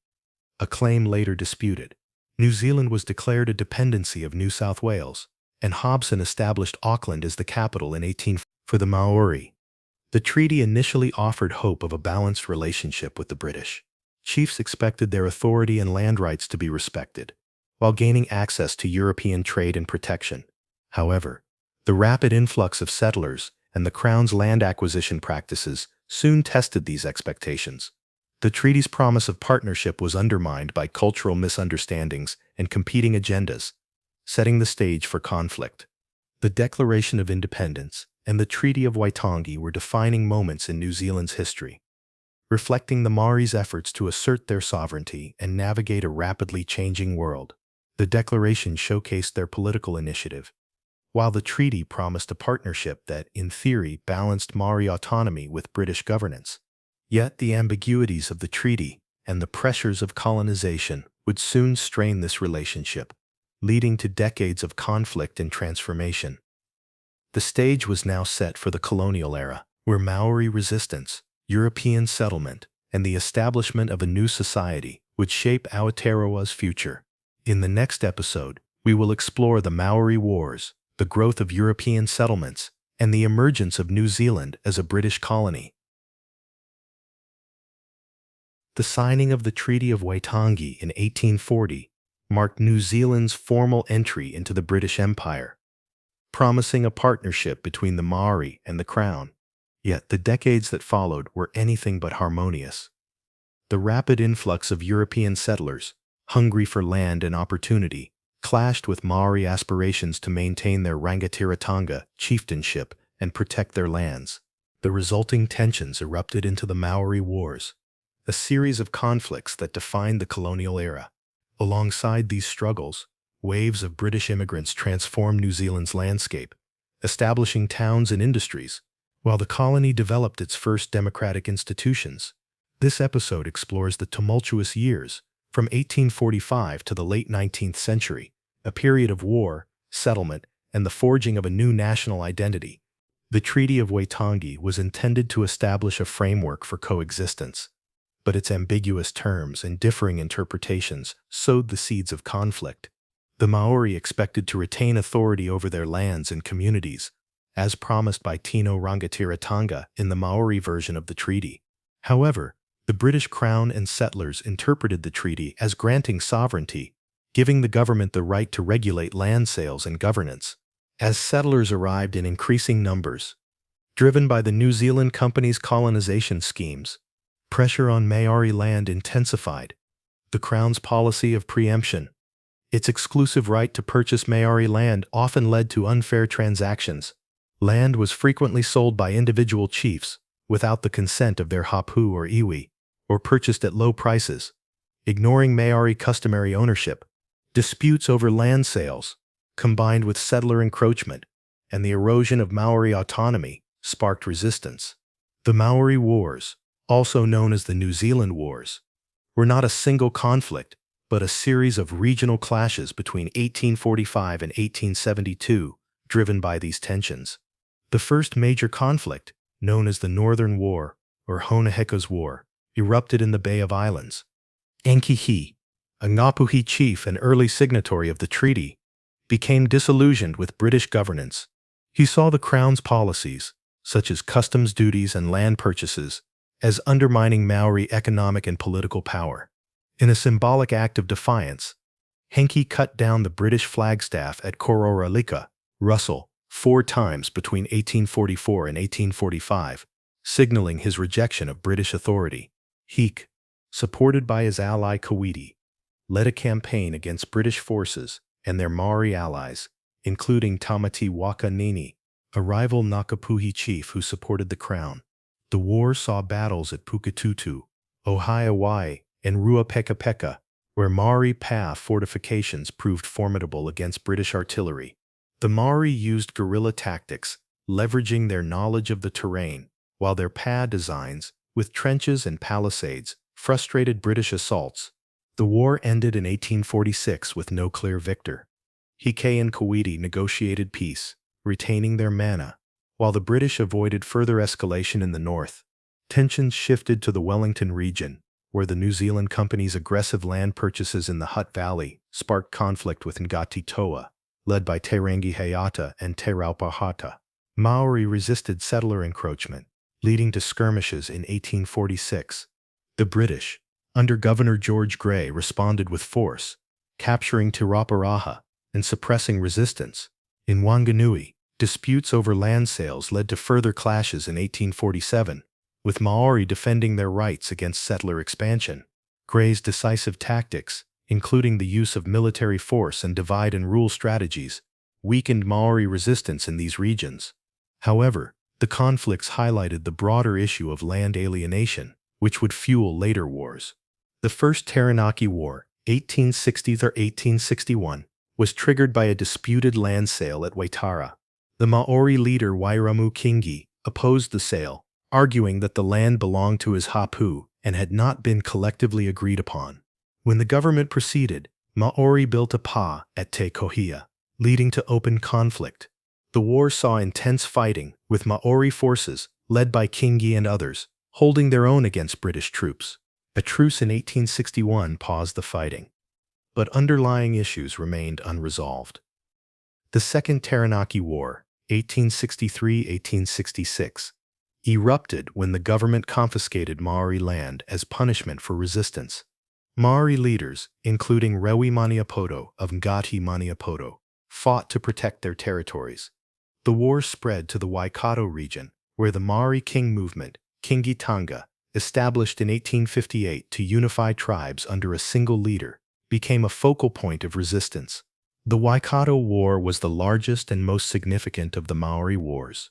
A claim later disputed. New Zealand was declared a dependency of New South Wales, and Hobson established Auckland as the capital in 1840 for the Maori. The treaty initially offered hope of a balanced relationship with the British. Chiefs expected their authority and land rights to be respected, while gaining access to European trade and protection. However, the rapid influx of settlers and the Crown's land acquisition practices soon tested these expectations. The treaty's promise of partnership was undermined by cultural misunderstandings and competing agendas, setting the stage for conflict. The Declaration of Independence and the Treaty of Waitangi were defining moments in New Zealand's history, reflecting the Maori's efforts to assert their sovereignty and navigate a rapidly changing world. The declaration showcased their political initiative, while the treaty promised a partnership that, in theory, balanced Maori autonomy with British governance. Yet the ambiguities of the treaty and the pressures of colonization would soon strain this relationship, leading to decades of conflict and transformation. The stage was now set for the colonial era, where Maori resistance, European settlement, and the establishment of a new society would shape Aotearoa's future. In the next episode, we will explore the Mori Wars, the growth of European settlements, and the emergence of New Zealand as a British colony. The signing of the Treaty of Waitangi in 1840 marked New Zealand's formal entry into the British Empire, promising a partnership between the Maori and the Crown. Yet the decades that followed were anything but harmonious. The rapid influx of European settlers, hungry for land and opportunity, clashed with Maori aspirations to maintain their Rangatiratanga chieftainship and protect their lands. The resulting tensions erupted into the Mori Wars, a series of conflicts that defined the colonial era. Alongside these struggles, waves of British immigrants transformed New Zealand's landscape, establishing towns and industries, while the colony developed its first democratic institutions. This episode explores the tumultuous years, from 1845 to the late 19th century, a period of war, settlement, and the forging of a new national identity. The Treaty of Waitangi was intended to establish a framework for coexistence, but its ambiguous terms and differing interpretations sowed the seeds of conflict. The Maori expected to retain authority over their lands and communities, as promised by Tino Rangatiratanga in the Maori version of the treaty. However, the British Crown and settlers interpreted the treaty as granting sovereignty, giving the government the right to regulate land sales and governance. As settlers arrived in increasing numbers, driven by the New Zealand Company's colonization schemes, pressure on Maori land intensified. The Crown's policy of preemption, its exclusive right to purchase Maori land, often led to unfair transactions. Land was frequently sold by individual chiefs without the consent of their hapu or iwi, or purchased at low prices, ignoring Maori customary ownership. Disputes over land sales, combined with settler encroachment and the erosion of Maori autonomy, sparked resistance. The Mori Wars, also known as the New Zealand Wars, were not a single conflict, but a series of regional clashes between 1845 and 1872, driven by these tensions. The first major conflict, known as the Northern War, or Honaheka's War, erupted in the Bay of Islands. Ankihi, a Ngapuhi chief and early signatory of the treaty, became disillusioned with British governance. He saw the Crown's policies, such as customs duties and land purchases, as undermining Maori economic and political power. In a symbolic act of defiance, Henke cut down the British flagstaff at Kororalika, Russell, 4 times between 1844 and 1845, signaling his rejection of British authority. Heek, supported by his ally Kawiti, led a campaign against British forces and their Maori allies, including Tamati Wakanini, a rival Ngāpuhi chief who supported the Crown. The war saw battles at Pukatutu, Ohiawai, and Ruapekapeka, where Maori Pa fortifications proved formidable against British artillery. The Maori used guerrilla tactics, leveraging their knowledge of the terrain, while their Pa designs, with trenches and palisades, frustrated British assaults. The war ended in 1846 with no clear victor. Hickey and Kuwaiti negotiated peace, retaining their mana, while the British avoided further escalation in the north. Tensions shifted to the Wellington region, where the New Zealand Company's aggressive land purchases in the Hutt Valley sparked conflict with Ngati Toa, led by Te Rangi Hayata and Te Raupahata. Maori resisted settler encroachment, leading to skirmishes in 1846. The British, under Governor George Grey, responded with force, capturing Te Rauparaha and suppressing resistance. In Wanganui, disputes over land sales led to further clashes in 1847, with Maori defending their rights against settler expansion. Grey's decisive tactics, including the use of military force and divide-and-rule strategies, weakened Maori resistance in these regions. However, the conflicts highlighted the broader issue of land alienation, which would fuel later wars. The First Taranaki War, 1860–1861, was triggered by a disputed land sale at Waitara. The Maori leader Wairamu Kingi opposed the sale, arguing that the land belonged to his hapu and had not been collectively agreed upon. When the government proceeded, Maori built a pa at Te Kohia, leading to open conflict. The war saw intense fighting, with Maori forces, led by Kingi and others, holding their own against British troops. A truce in 1861 paused the fighting, but underlying issues remained unresolved. The Second Taranaki War, 1863–1866, erupted when the government confiscated Maori land as punishment for resistance. Maori leaders, including Rewi Maniapoto of Ngati Maniapoto, fought to protect their territories. The war spread to the Waikato region, where the Maori King movement, Kingitanga, established in 1858 to unify tribes under a single leader, became a focal point of resistance. The Waikato War was the largest and most significant of the Maori wars.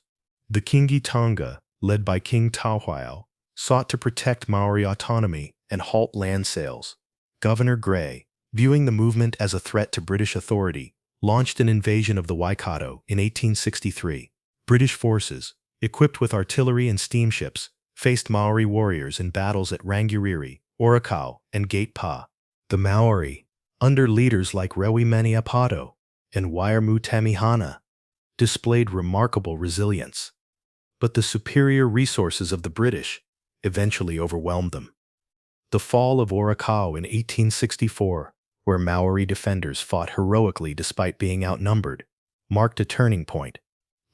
The Kingitanga, led by King Tauhaiao, sought to protect Maori autonomy and halt land sales. Governor Grey, viewing the movement as a threat to British authority, launched an invasion of the Waikato in 1863. British forces, equipped with artillery and steamships, faced Maori warriors in battles at Rangiriri, Orakau, and Gate Pa. The Maori, under leaders like Rewi Maniapoto and Wairamu Tamihana, displayed remarkable resilience. But the superior resources of the British eventually overwhelmed them. The fall of Orakau in 1864, where Maori defenders fought heroically despite being outnumbered, marked a turning point.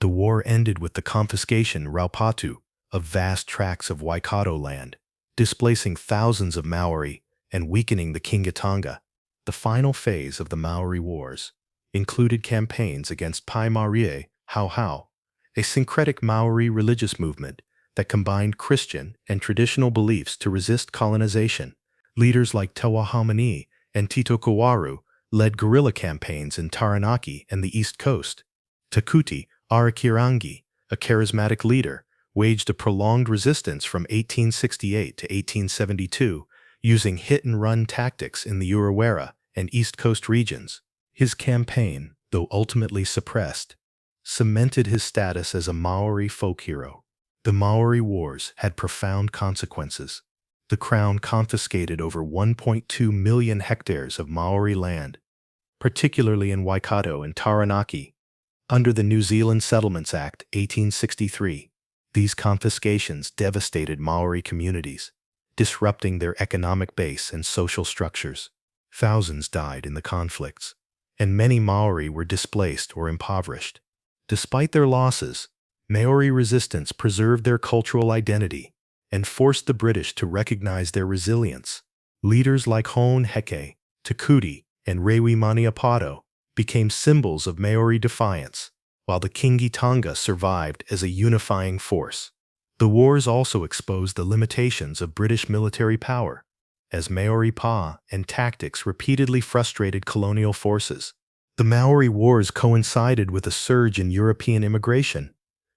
The war ended with the confiscation Raupatu of vast tracts of Waikato land, displacing thousands of Maori and weakening the Kingitanga. The final phase of the Maori Wars included campaigns against Pai Marie Hau, a syncretic Maori religious movement that combined Christian and traditional beliefs to resist colonization. Leaders like Te Wahamani and Tito Kawaru led guerrilla campaigns in Taranaki and the East Coast. Takuti Arakirangi, a charismatic leader, waged a prolonged resistance from 1868 to 1872, using hit-and-run tactics in the Urewera and East Coast regions. His campaign, though ultimately suppressed, cemented his status as a Maori folk hero. The Maori Wars had profound consequences. The Crown confiscated over 1.2 million hectares of Maori land, particularly in Waikato and Taranaki. Under the New Zealand Settlements Act 1863, these confiscations devastated Maori communities, disrupting their economic base and social structures. Thousands died in the conflicts, and many Maori were displaced or impoverished. Despite their losses, Maori resistance preserved their cultural identity and forced the British to recognize their resilience. Leaders like Hone Heke, Takuti, and Rewi Maniapoto became symbols of Maori defiance, while the Kingitanga survived as a unifying force. The wars also exposed the limitations of British military power, as Maori Pa and tactics repeatedly frustrated colonial forces. The Maori Wars coincided with a surge in European immigration,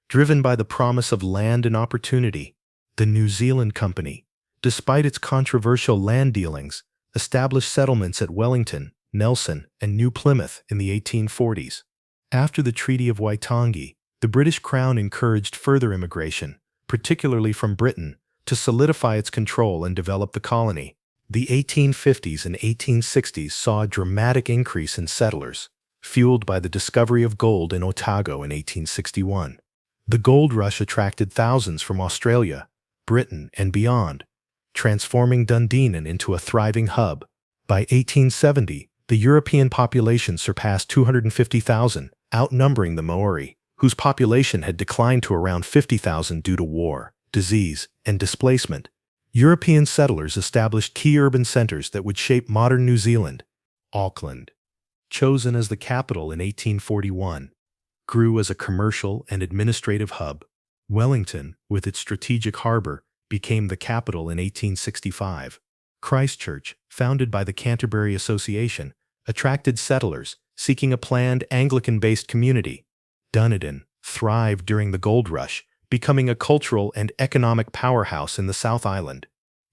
driven by the promise of land and opportunity. The New Zealand Company, despite its controversial land dealings, established settlements at Wellington, Nelson, and New Plymouth in the 1840s. After the Treaty of Waitangi, the British Crown encouraged further immigration, particularly from Britain, to solidify its control and develop the colony. The 1850s and 1860s saw a dramatic increase in settlers, fueled by the discovery of gold in Otago in 1861. The gold rush attracted thousands from Australia, Britain, and beyond, transforming Dunedin into a thriving hub. By 1870, the European population surpassed 250,000, outnumbering the Maori, whose population had declined to around 50,000 due to war, disease, and displacement. European settlers established key urban centers that would shape modern New Zealand. Auckland, chosen as the capital in 1841, grew as a commercial and administrative hub. Wellington, with its strategic harbor, became the capital in 1865. Christchurch, founded by the Canterbury Association, attracted settlers seeking a planned Anglican-based community. Dunedin thrived during the gold rush, becoming a cultural and economic powerhouse in the South Island.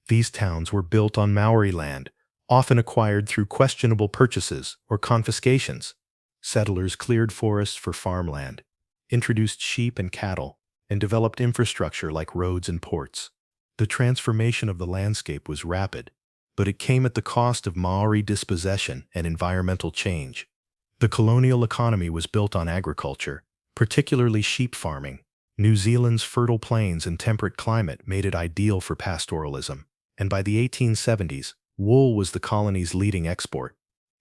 These towns were built on Maori land, often acquired through questionable purchases or confiscations. Settlers cleared forests for farmland, introduced sheep and cattle, and developed infrastructure like roads and ports. The transformation of the landscape was rapid, but it came at the cost of Maori dispossession and environmental change. The colonial economy was built on agriculture, particularly sheep farming. New Zealand's fertile plains and temperate climate made it ideal for pastoralism, and by the 1870s, wool was the colony's leading export.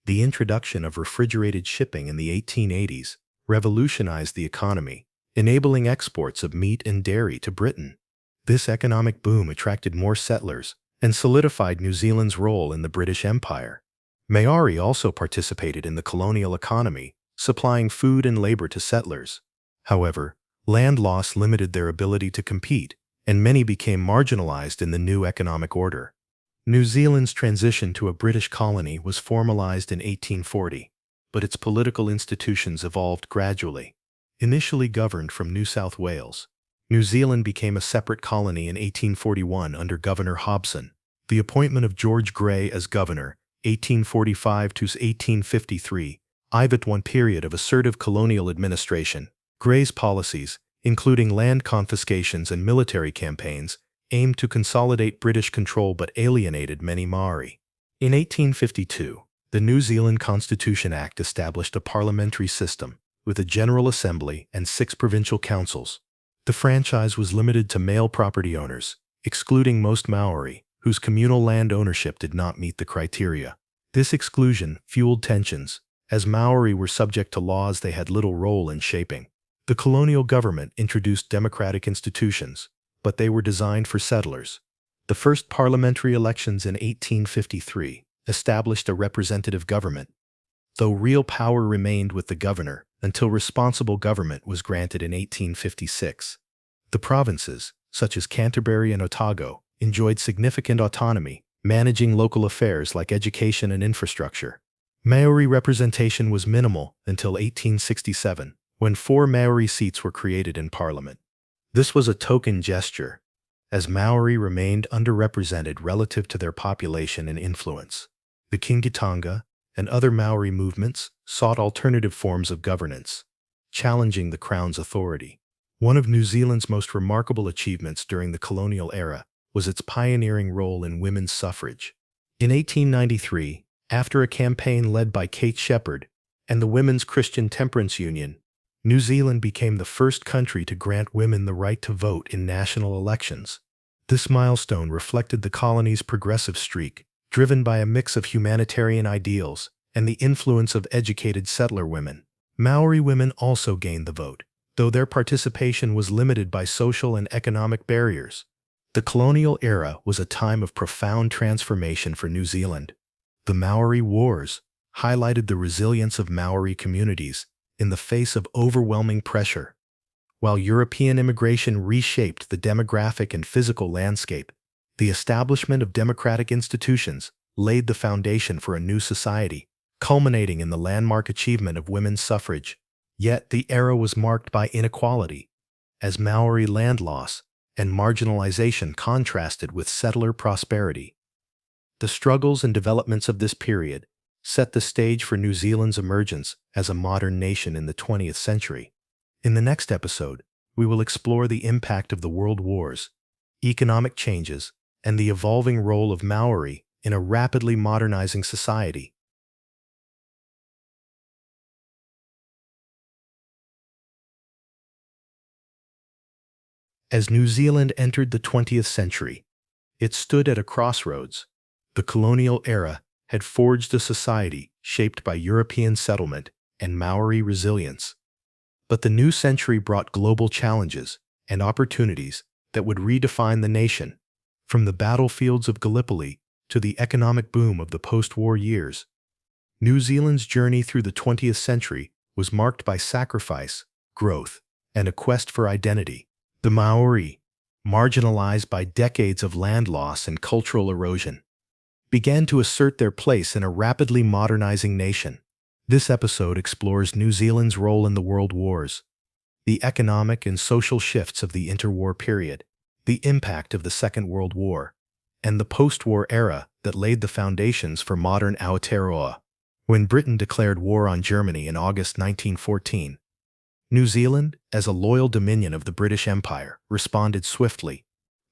The introduction of refrigerated shipping in the 1880s revolutionized the economy, enabling exports of meat and dairy to Britain. This economic boom attracted more settlers and solidified New Zealand's role in the British Empire. Maori also participated in the colonial economy, supplying food and labor to settlers. However, land loss limited their ability to compete, and many became marginalized in the new economic order. New Zealand's transition to a British colony was formalized in 1840, but its political institutions evolved gradually. Initially governed from New South Wales, New Zealand became a separate colony in 1841 under Governor Hobson. The appointment of George Grey as governor, 1845 to 1853, eyed one period of assertive colonial administration. Grey's policies, including land confiscations and military campaigns, aimed to consolidate British control but alienated many Maori. In 1852, the New Zealand Constitution Act established a parliamentary system, with a General Assembly and 6 provincial councils. The franchise was limited to male property owners, excluding most Maori, whose communal land ownership did not meet the criteria. This exclusion fueled tensions, as Maori were subject to laws they had little role in shaping. The colonial government introduced democratic institutions, but they were designed for settlers. The first parliamentary elections in 1853 established a representative government, though real power remained with the governor until responsible government was granted in 1856. The provinces, such as Canterbury and Otago, enjoyed significant autonomy, managing local affairs like education and infrastructure. Maori representation was minimal until 1867, when 4 Maori seats were created in Parliament. This was a token gesture, as Maori remained underrepresented relative to their population and influence. The Kingitanga and other Maori movements sought alternative forms of governance, challenging the Crown's authority. One of New Zealand's most remarkable achievements during the colonial era was its pioneering role in women's suffrage. In 1893, after a campaign led by Kate Shepherd and the Women's Christian Temperance Union, New Zealand became the first country to grant women the right to vote in national elections. This milestone reflected the colony's progressive streak, driven by a mix of humanitarian ideals and the influence of educated settler women. Maori women also gained the vote, though their participation was limited by social and economic barriers. The colonial era was a time of profound transformation for New Zealand. The Mori Wars highlighted the resilience of Maori communities in the face of overwhelming pressure. While European immigration reshaped the demographic and physical landscape, the establishment of democratic institutions laid the foundation for a new society, culminating in the landmark achievement of women's suffrage. Yet the era was marked by inequality, as Maori land loss and marginalization contrasted with settler prosperity. The struggles and developments of this period set the stage for New Zealand's emergence as a modern nation in the 20th century. In the next episode, we will explore the impact of the World Wars, economic changes, and the evolving role of Maori in a rapidly modernizing society. As New Zealand entered the 20th century, it stood at a crossroads. The colonial era had forged a society shaped by European settlement and Maori resilience. But the new century brought global challenges and opportunities that would redefine the nation. From the battlefields of Gallipoli to the economic boom of the post-war years, New Zealand's journey through the 20th century was marked by sacrifice, growth, and a quest for identity. The Maori, marginalized by decades of land loss and cultural erosion, began to assert their place in a rapidly modernizing nation. This episode explores New Zealand's role in the World Wars, the economic and social shifts of the interwar period, the impact of the Second World War, and the post-war era that laid the foundations for modern Aotearoa. When Britain declared war on Germany in August 1914, New Zealand, as a loyal dominion of the British Empire, responded swiftly.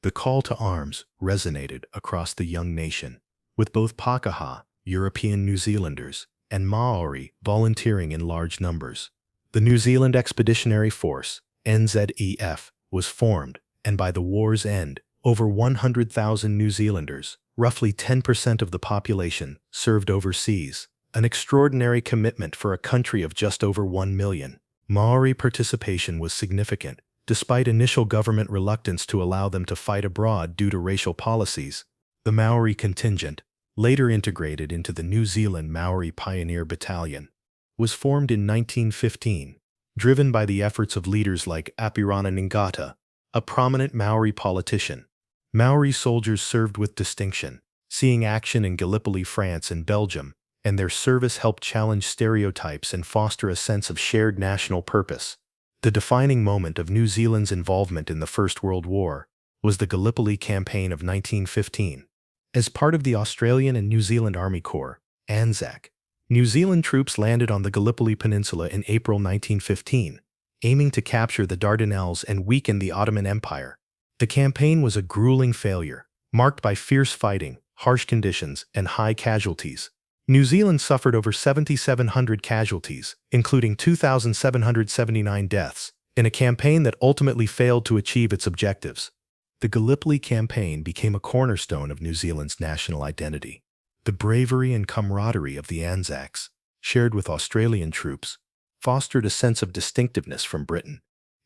The call to arms resonated across the young nation, with both Pākehā, European New Zealanders, and Maori volunteering in large numbers. The New Zealand Expeditionary Force, NZEF, was formed, and by the war's end, over 100,000 New Zealanders, roughly 10% of the population, served overseas, an extraordinary commitment for a country of just over 1 million. Maori participation was significant, despite initial government reluctance to allow them to fight abroad due to racial policies. The Maori contingent, later integrated into the New Zealand Maori Pioneer Battalion, was formed in 1915, driven by the efforts of leaders like Apirana Ngata, a prominent Maori politician. Maori soldiers served with distinction, seeing action in Gallipoli, France and Belgium, and their service helped challenge stereotypes and foster a sense of shared national purpose. The defining moment of New Zealand's involvement in the First World War was the Gallipoli Campaign of 1915. As part of the Australian and New Zealand Army Corps, ANZAC, New Zealand troops landed on the Gallipoli Peninsula in April 1915, aiming to capture the Dardanelles and weaken the Ottoman Empire. The campaign was a grueling failure, marked by fierce fighting, harsh conditions, and high casualties. New Zealand suffered over 7,700 casualties, including 2,779 deaths, in a campaign that ultimately failed to achieve its objectives. The Gallipoli campaign became a cornerstone of New Zealand's national identity. The bravery and camaraderie of the Anzacs, shared with Australian troops, fostered a sense of distinctiveness from Britain.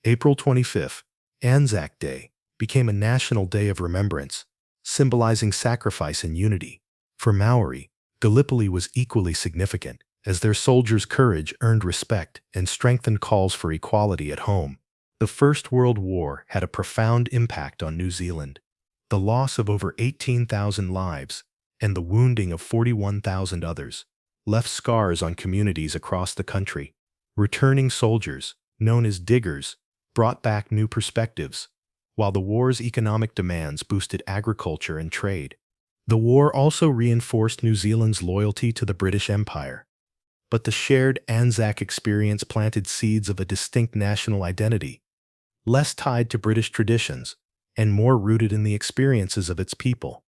April 25th, Anzac Day, became a national day of remembrance, symbolizing sacrifice and unity. For Maori, Gallipoli was equally significant, as their soldiers' courage earned respect and strengthened calls for equality at home. The First World War had a profound impact on New Zealand. The loss of over 18,000 lives and the wounding of 41,000 others left scars on communities across the country. Returning soldiers, known as diggers, brought back new perspectives, while the war's economic demands boosted agriculture and trade. The war also reinforced New Zealand's loyalty to the British Empire. But the shared Anzac experience planted seeds of a distinct national identity, less tied to British traditions and more rooted in the experiences of its people.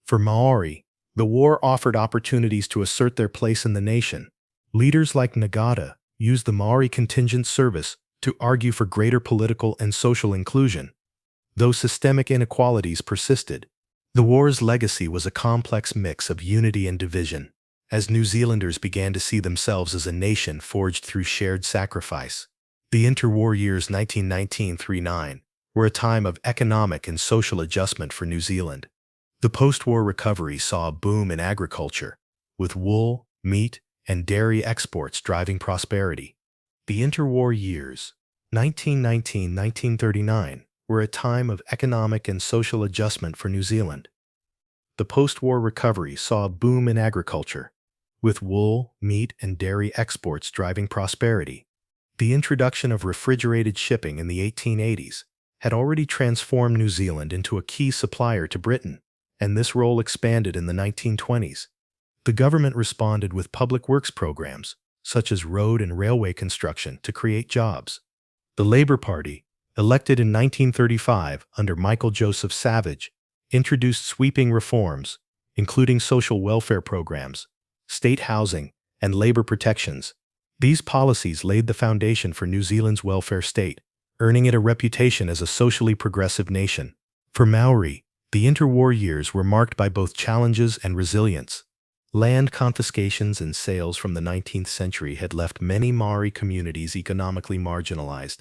For Maori, the war offered opportunities to assert their place in the nation. Leaders like Ngata used the Maori contingent service to argue for greater political and social inclusion. Though systemic inequalities persisted, the war's legacy was a complex mix of unity and division, as New Zealanders began to see themselves as a nation forged through shared sacrifice. The interwar years 1919–39 were a time of economic and social adjustment for New Zealand. The post-war recovery saw a boom in agriculture, with wool, meat, and dairy exports driving prosperity. The interwar years, 1919–1939, were a time of economic and social adjustment for New Zealand. The post-war recovery saw a boom in agriculture, with wool, meat, and dairy exports driving prosperity. The introduction of refrigerated shipping in the 1880s had already transformed New Zealand into a key supplier to Britain, and this role expanded in the 1920s. The government responded with public works programs, such as road and railway construction, to create jobs. The Labour Party, elected in 1935 under Michael Joseph Savage, introduced sweeping reforms, including social welfare programs, state housing, and labor protections. These policies laid the foundation for New Zealand's welfare state, earning it a reputation as a socially progressive nation. For Maori, the interwar years were marked by both challenges and resilience. Land confiscations and sales from the 19th century had left many Maori communities economically marginalized,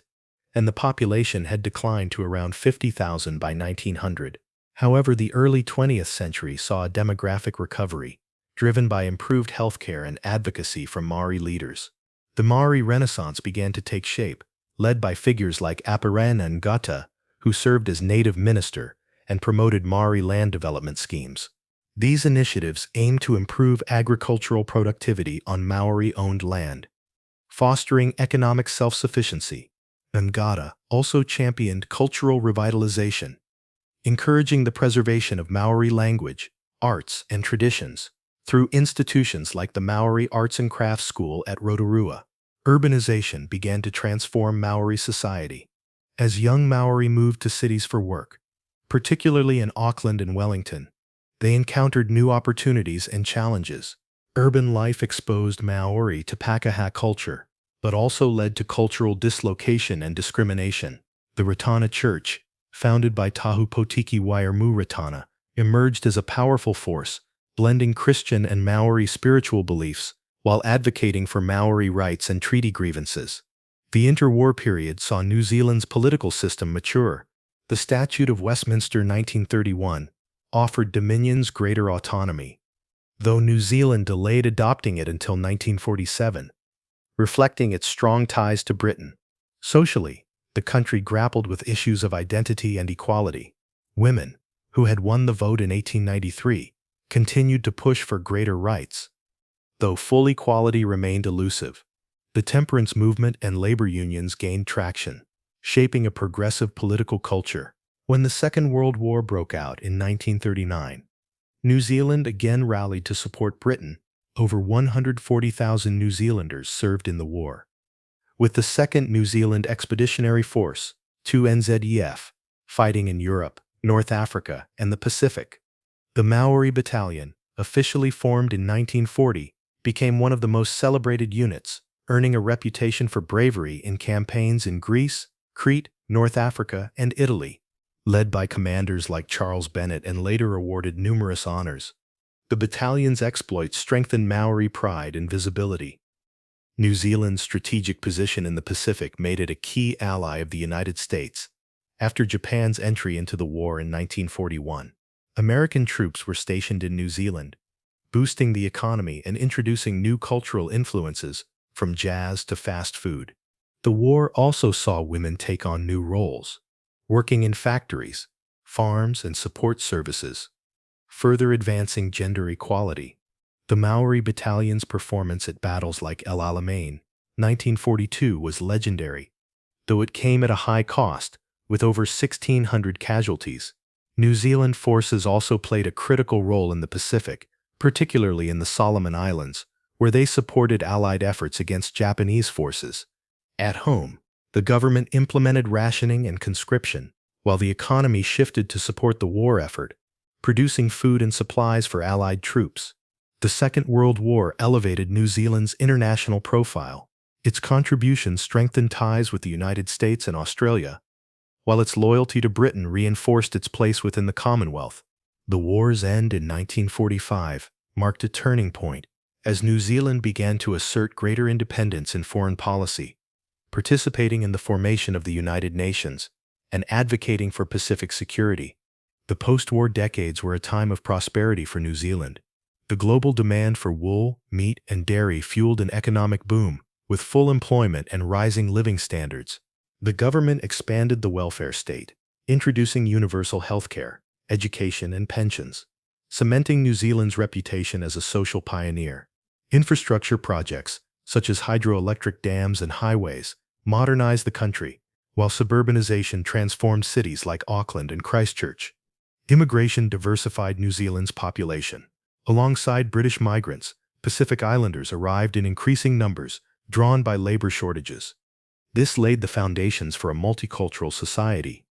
and the population had declined to around 50,000 by 1900. However, the early 20th century saw a demographic recovery, driven by improved healthcare and advocacy from Maori leaders. The Maori Renaissance began to take shape, led by figures like Apirana Ngata, who served as native minister and promoted Maori land development schemes. These initiatives aimed to improve agricultural productivity on Maori-owned land, fostering economic self-sufficiency. Ngata also championed cultural revitalization, encouraging the preservation of Maori language, arts, and traditions through institutions like the Maori Arts and Crafts School at Rotorua. Urbanization began to transform Maori society. As young Maori moved to cities for work, particularly in Auckland and Wellington, they encountered new opportunities and challenges. Urban life exposed Maori to Pākehā culture, but also led to cultural dislocation and discrimination. The Ratana Church, founded by Tahu Potiki Wairmu Ratana, emerged as a powerful force, blending Christian and Maori spiritual beliefs while advocating for Maori rights and treaty grievances. The interwar period saw New Zealand's political system mature. The Statute of Westminster 1931 offered Dominions greater autonomy, though New Zealand delayed adopting it until 1947, reflecting its strong ties to Britain. Socially, the country grappled with issues of identity and equality. Women, who had won the vote in 1893, continued to push for greater rights. Though full equality remained elusive, the temperance movement and labor unions gained traction, shaping a progressive political culture. When the Second World War broke out in 1939, New Zealand again rallied to support Britain. Over 140,000 New Zealanders served in the war. With the 2nd New Zealand Expeditionary Force, 2NZEF, fighting in Europe, North Africa, and the Pacific. The Maori Battalion, officially formed in 1940, became one of the most celebrated units, earning a reputation for bravery in campaigns in Greece, Crete, North Africa, and Italy. Led by commanders like Charles Bennett and later awarded numerous honors, the battalion's exploits strengthened Maori pride and visibility. New Zealand's strategic position in the Pacific made it a key ally of the United States. After Japan's entry into the war in 1941, American troops were stationed in New Zealand, boosting the economy and introducing new cultural influences from jazz to fast food. The war also saw women take on new roles, working in factories, farms, and support services, further advancing gender equality. The Maori Battalion's performance at battles like El Alamein, 1942, was legendary, though it came at a high cost, with over 1,600 casualties. New Zealand forces also played a critical role in the Pacific, particularly in the Solomon Islands, where they supported Allied efforts against Japanese forces. At home, the government implemented rationing and conscription, while the economy shifted to support the war effort, producing food and supplies for Allied troops. The Second World War elevated New Zealand's international profile. Its contributions strengthened ties with the United States and Australia, while its loyalty to Britain reinforced its place within the Commonwealth. The war's end in 1945 marked a turning point, as New Zealand began to assert greater independence in foreign policy, participating in the formation of the United Nations, and advocating for Pacific security. The post-war decades were a time of prosperity for New Zealand. The global demand for wool, meat, and dairy fueled an economic boom, with full employment and rising living standards. The government expanded the welfare state, introducing universal healthcare, education, and pensions, cementing New Zealand's reputation as a social pioneer. Infrastructure projects, such as hydroelectric dams and highways, modernized the country, while suburbanization transformed cities like Auckland and Christchurch. Immigration diversified New Zealand's population. Alongside British migrants, Pacific Islanders arrived in increasing numbers, drawn by labor shortages. This laid the foundations for a multicultural society,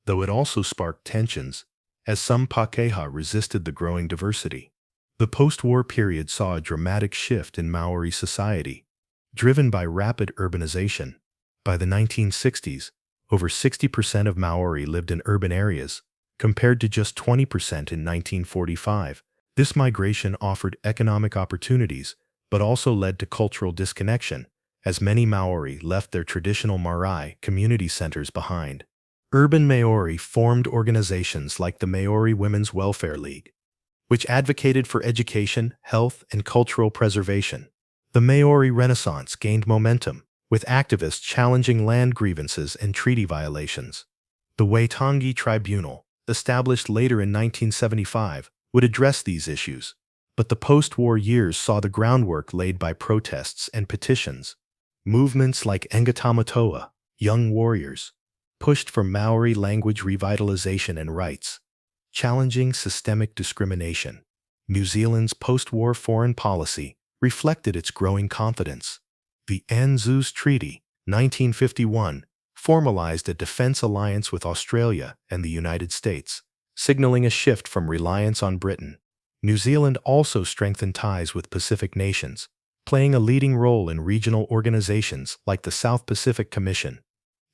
though it also sparked tensions, as some Pakeha resisted the growing diversity. The post-war period saw a dramatic shift in Maori society, driven by rapid urbanization. By the 1960s, over 60% of Maori lived in urban areas, compared to just 20% in 1945. This migration offered economic opportunities, but also led to cultural disconnection, as many Maori left their traditional marae community centers behind. Urban Maori formed organizations like the Maori Women's Welfare League, which advocated for education, health, and cultural preservation. The Maori Renaissance gained momentum, with activists challenging land grievances and treaty violations. The Waitangi Tribunal, established later in 1975, would address these issues, but the post-war years saw the groundwork laid by protests and petitions. Movements like Engatamatoa, Young Warriors, pushed for Maori language revitalization and rights, challenging systemic discrimination. New Zealand's post-war foreign policy reflected its growing confidence. The ANZUS Treaty, 1951, formalized a defense alliance with Australia and the United States, signaling a shift from reliance on Britain. New Zealand also strengthened ties with Pacific nations, playing a leading role in regional organizations like the South Pacific Commission.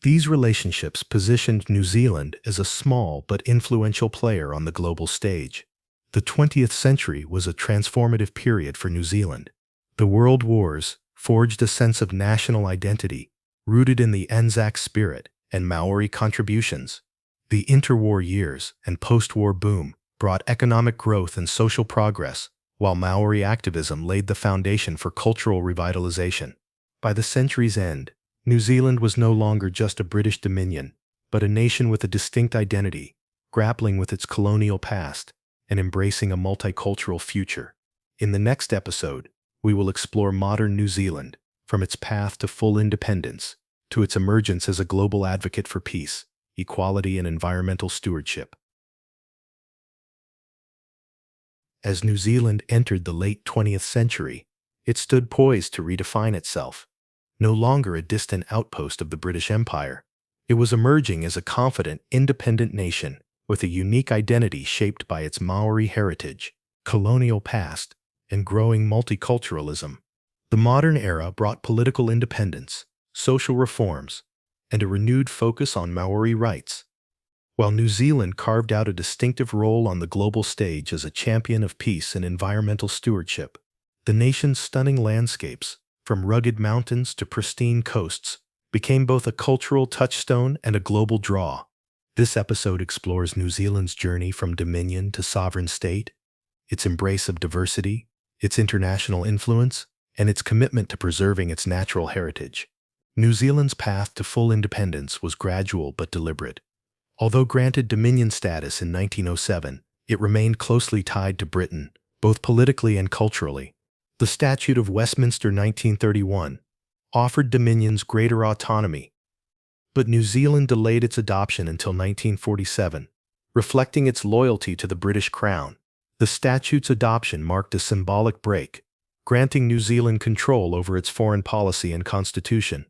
These relationships positioned New Zealand as a small but influential player on the global stage. The 20th century was a transformative period for New Zealand. The World Wars forged a sense of national identity, rooted in the Anzac spirit and Maori contributions. The interwar years and post-war boom brought economic growth and social progress, while Maori activism laid the foundation for cultural revitalization. By the century's end, New Zealand was no longer just a British dominion, but a nation with a distinct identity, grappling with its colonial past and embracing a multicultural future. In the next episode, we will explore modern New Zealand, from its path to full independence to its emergence as a global advocate for peace, equality, and environmental stewardship. As New Zealand entered the late 20th century, it stood poised to redefine itself. No longer a distant outpost of the British Empire, it was emerging as a confident, independent nation with a unique identity shaped by its Maori heritage, colonial past, and growing multiculturalism. The modern era brought political independence, social reforms, and a renewed focus on Maori rights. While New Zealand carved out a distinctive role on the global stage as a champion of peace and environmental stewardship, the nation's stunning landscapes, from rugged mountains to pristine coasts, became both a cultural touchstone and a global draw. This episode explores New Zealand's journey from dominion to sovereign state, its embrace of diversity, its international influence, and its commitment to preserving its natural heritage. New Zealand's path to full independence was gradual but deliberate. Although granted dominion status in 1907, it remained closely tied to Britain, both politically and culturally. The Statute of Westminster 1931 offered dominions greater autonomy, but New Zealand delayed its adoption until 1947, reflecting its loyalty to the British Crown. The statute's adoption marked a symbolic break, granting New Zealand control over its foreign policy and constitution.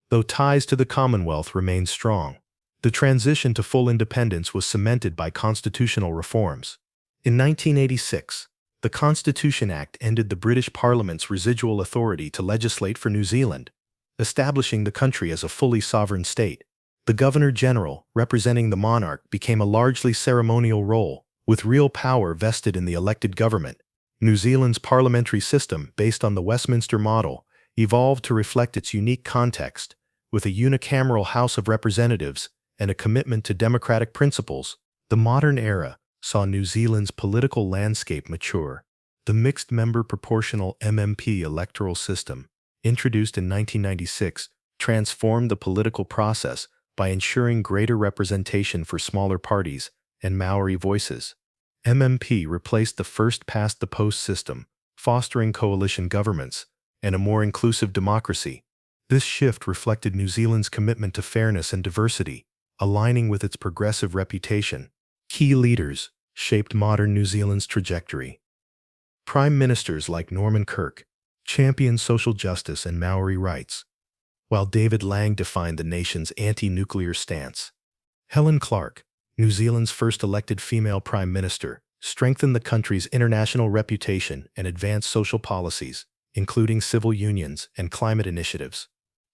Though ties to the Commonwealth remained strong, the transition to full independence was cemented by constitutional reforms. In 1986, the Constitution Act ended the British Parliament's residual authority to legislate for New Zealand, establishing the country as a fully sovereign state. The Governor-General, representing the monarch, became a largely ceremonial role, with real power vested in the elected government. New Zealand's parliamentary system, based on the Westminster model, evolved to reflect its unique context, with a unicameral House of Representatives and a commitment to democratic principles. The modern era saw New Zealand's political landscape mature. The mixed-member proportional MMP electoral system, introduced in 1996, transformed the political process by ensuring greater representation for smaller parties and Maori voices. MMP replaced the first-past-the-post system, fostering coalition governments and a more inclusive democracy. This shift reflected New Zealand's commitment to fairness and diversity, aligning with its progressive reputation. Key leaders shaped modern New Zealand's trajectory. Prime ministers like Norman Kirk championed social justice and Maori rights, while David Lang defined the nation's anti-nuclear stance. Helen Clark, New Zealand's first elected female prime minister, strengthened the country's international reputation and advanced social policies, including civil unions and climate initiatives.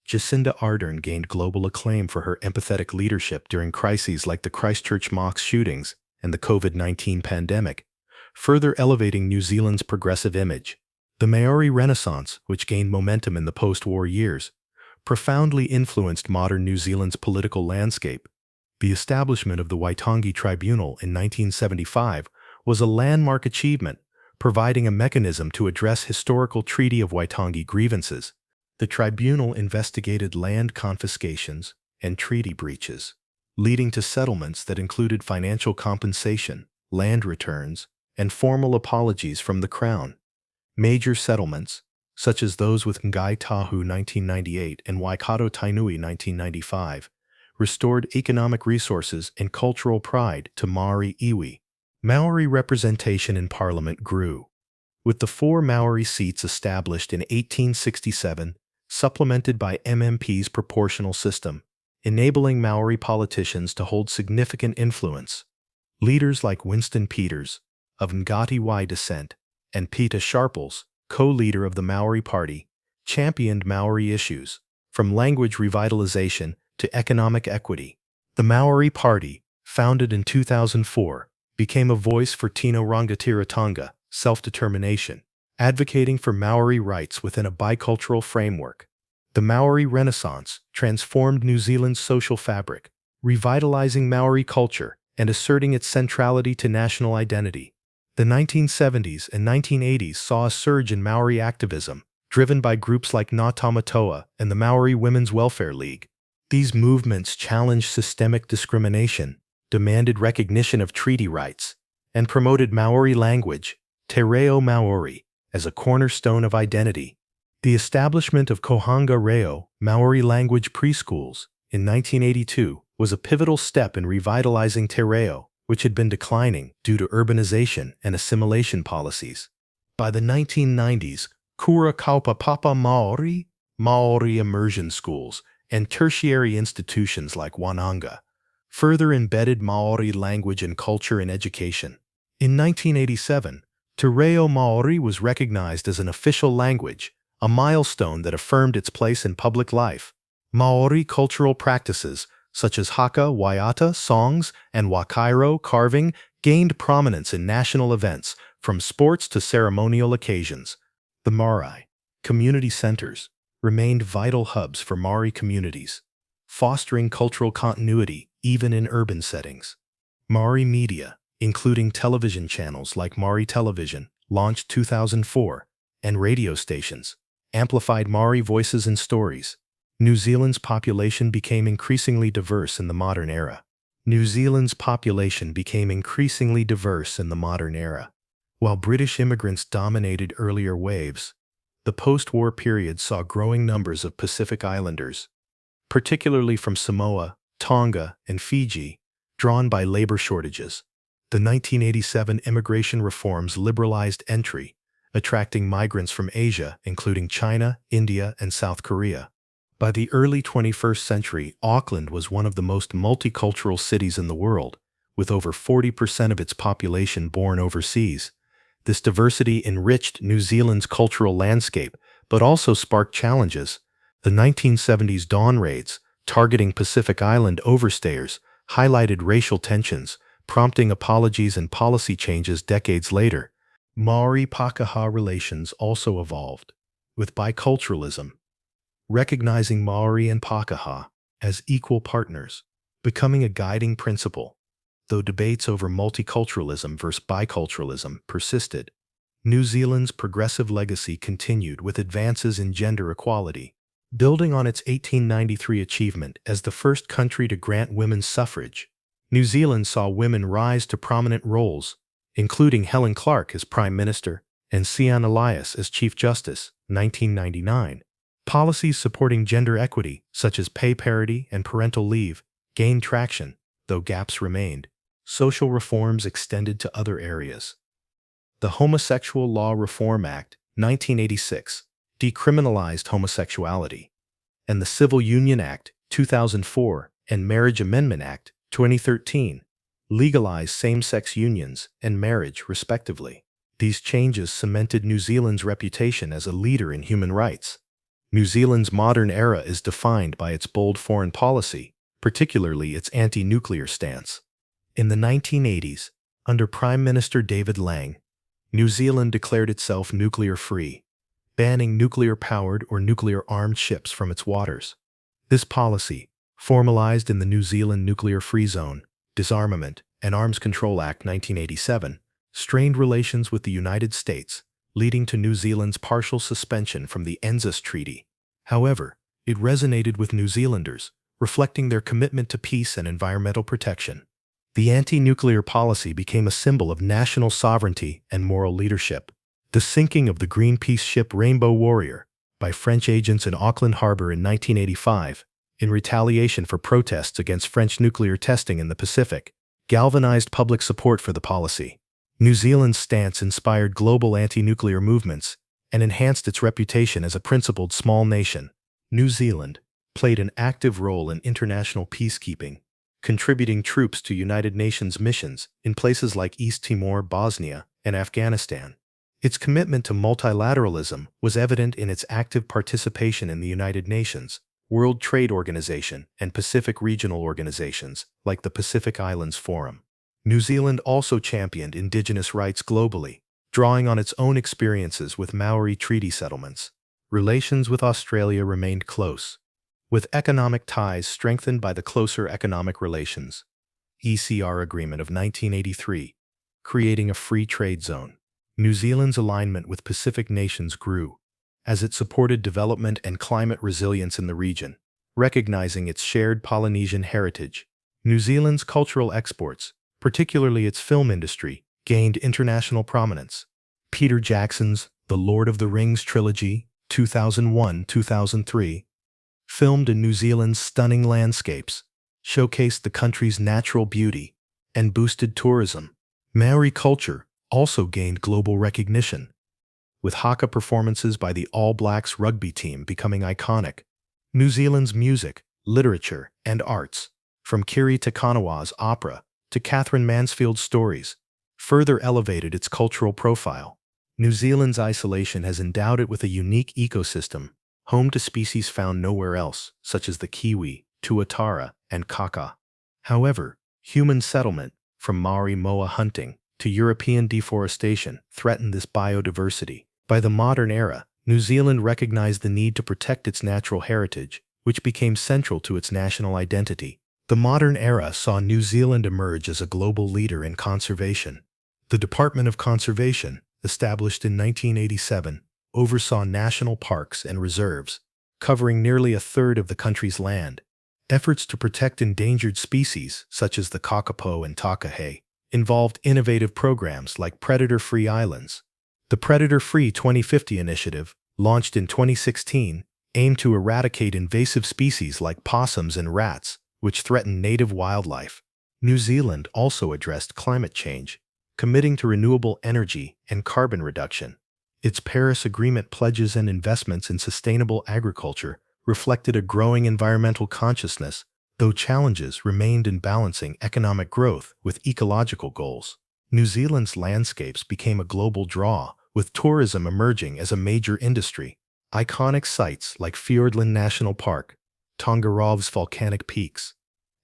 Jacinda Ardern gained global acclaim for her empathetic leadership during crises like the Christchurch mock shootings and the COVID-19 pandemic, further elevating New Zealand's progressive image. The Maori Renaissance, which gained momentum in the post-war years, profoundly influenced modern New Zealand's political landscape. The establishment of the Waitangi Tribunal in 1975 was a landmark achievement, providing a mechanism to address historical Treaty of Waitangi grievances. The tribunal investigated land confiscations and treaty breaches, leading to settlements that included financial compensation, land returns, and formal apologies from the Crown. Major settlements, such as those with Ngai Tahu 1998 and Waikato Tainui 1995, restored economic resources and cultural pride to Maori iwi. Maori representation in Parliament grew, with the 4 Maori seats established in 1867, supplemented by MMP's proportional system, enabling Maori politicians to hold significant influence. Leaders like Winston Peters, of Ngati descent, and Peter Sharples, co-leader of the Maori Party, championed Maori issues, from language revitalization to economic equity. The Maori Party, founded in 2004, became a voice for Tino Rangatiratanga, self-determination, advocating for Maori rights within a bicultural framework. The Maori Renaissance transformed New Zealand's social fabric, revitalizing Maori culture and asserting its centrality to national identity. The 1970s and 1980s saw a surge in Maori activism, driven by groups like Ngā Tamatoa and the Maori Women's Welfare League. These movements challenged systemic discrimination, demanded recognition of treaty rights, and promoted Maori language, te reo Maori, as a cornerstone of identity. The establishment of Kohanga Reo, Maori language preschools, in 1982 was a pivotal step in revitalizing te reo, which had been declining due to urbanization and assimilation policies. By the 1990s, Kura Kaupapa Maori, Maori immersion schools, and tertiary institutions like Wananga further embedded Maori language and culture in education. In 1987, te reo Maori was recognized as an official language, a milestone that affirmed its place in public life. Maori cultural practices, such as haka, waiata, songs, and wakairo carving, gained prominence in national events, from sports to ceremonial occasions. The Marae community centers remained vital hubs for Maori communities, fostering cultural continuity even in urban settings. Maori media, including television channels like Maori Television, launched 2004, and radio stations, amplified Maori voices and stories. New Zealand's population became increasingly diverse in the modern era. While British immigrants dominated earlier waves, the post-war period saw growing numbers of Pacific Islanders, particularly from Samoa, Tonga, and Fiji, drawn by labor shortages. The 1987 immigration reforms liberalized entry, attracting migrants from Asia, including China, India, and South Korea. By the early 21st century, Auckland was one of the most multicultural cities in the world, with over 40% of its population born overseas. This diversity enriched New Zealand's cultural landscape, but also sparked challenges. The 1970s dawn raids, targeting Pacific Island overstayers, highlighted racial tensions, prompting apologies and policy changes decades later. Maori-Pākehā relations also evolved, with biculturalism, recognizing Maori and Pākehā as equal partners, becoming a guiding principle. Though debates over multiculturalism versus biculturalism persisted, New Zealand's progressive legacy continued with advances in gender equality. Building on its 1893 achievement as the first country to grant women's suffrage, New Zealand saw women rise to prominent roles, including Helen Clark as Prime Minister and Sian Elias as Chief Justice, 1999. Policies supporting gender equity, such as pay parity and parental leave, gained traction, though gaps remained. Social reforms extended to other areas. The Homosexual Law Reform Act, 1986, decriminalized homosexuality, and the Civil Union Act, 2004, and Marriage Amendment Act, 2013, legalized same-sex unions and marriage, respectively. These changes cemented New Zealand's reputation as a leader in human rights. New Zealand's modern era is defined by its bold foreign policy, particularly its anti-nuclear stance. In the 1980s, under Prime Minister David Lang, New Zealand declared itself nuclear-free, banning nuclear-powered or nuclear-armed ships from its waters. This policy, formalized in the New Zealand Nuclear-Free Zone, Disarmament, and Arms Control Act 1987, strained relations with the United States, leading to New Zealand's partial suspension from the NZAS Treaty. However, it resonated with New Zealanders, reflecting their commitment to peace and environmental protection. The anti-nuclear policy became a symbol of national sovereignty and moral leadership. The sinking of the Greenpeace ship Rainbow Warrior by French agents in Auckland Harbour in 1985, in retaliation for protests against French nuclear testing in the Pacific, galvanized public support for the policy. New Zealand's stance inspired global anti-nuclear movements and enhanced its reputation as a principled small nation. New Zealand played an active role in international peacekeeping, contributing troops to United Nations missions in places like East Timor, Bosnia, and Afghanistan. Its commitment to multilateralism was evident in its active participation in the United Nations, World Trade Organization, and Pacific regional organizations like the Pacific Islands Forum. New Zealand also championed indigenous rights globally, drawing on its own experiences with Maori treaty settlements. Relations with Australia remained close, with economic ties strengthened by the Closer Economic Relations (ECR) Agreement of 1983, creating a free trade zone. New Zealand's alignment with Pacific nations grew, as it supported development and climate resilience in the region, recognizing its shared Polynesian heritage. New Zealand's cultural exports, particularly its film industry, gained international prominence. Peter Jackson's The Lord of the Rings trilogy, 2001-2003, filmed in New Zealand's stunning landscapes, showcased the country's natural beauty and boosted tourism. Maori culture also gained global recognition, with haka performances by the All Blacks rugby team becoming iconic. New Zealand's music, literature, and arts, from Kiri Te Kanawa's opera to Catherine Mansfield's stories, further elevated its cultural profile. New Zealand's isolation has endowed it with a unique ecosystem, home to species found nowhere else, such as the kiwi, tuatara, and kaka. However, human settlement, from Maori moa hunting to European deforestation, threatened this biodiversity. By the modern era, New Zealand recognized the need to protect its natural heritage, which became central to its national identity. The modern era saw New Zealand emerge as a global leader in conservation. The Department of Conservation, established in 1987, oversaw national parks and reserves, covering nearly a third of the country's land. Efforts to protect endangered species, such as the kakapo and takahe, involved innovative programs like Predator-Free Islands. The Predator-Free 2050 initiative, launched in 2016, aimed to eradicate invasive species like possums and rats, which threaten native wildlife. New Zealand also addressed climate change, committing to renewable energy and carbon reduction. Its Paris Agreement pledges and investments in sustainable agriculture reflected a growing environmental consciousness, though challenges remained in balancing economic growth with ecological goals. New Zealand's landscapes became a global draw, with tourism emerging as a major industry. Iconic sites like Fiordland National Park, Tongarova's volcanic peaks,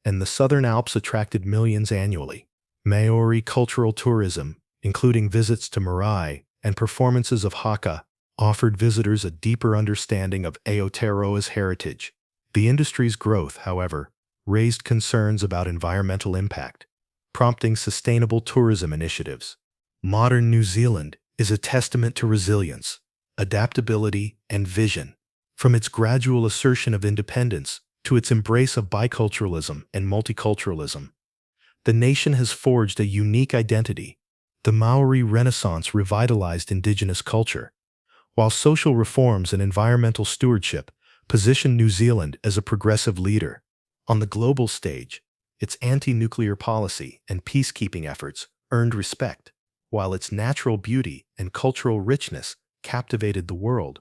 and the Southern Alps attracted millions annually. Maori cultural tourism, including visits to marae and performances of haka, offered visitors a deeper understanding of Aotearoa's heritage. The industry's growth, however, raised concerns about environmental impact, prompting sustainable tourism initiatives. Modern New Zealand is a testament to resilience, adaptability, and vision. From its gradual assertion of independence to its embrace of biculturalism and multiculturalism, the nation has forged a unique identity. The Maori Renaissance revitalized indigenous culture, while social reforms and environmental stewardship positioned New Zealand as a progressive leader. On the global stage, its anti-nuclear policy and peacekeeping efforts earned respect, while its natural beauty and cultural richness captivated the world.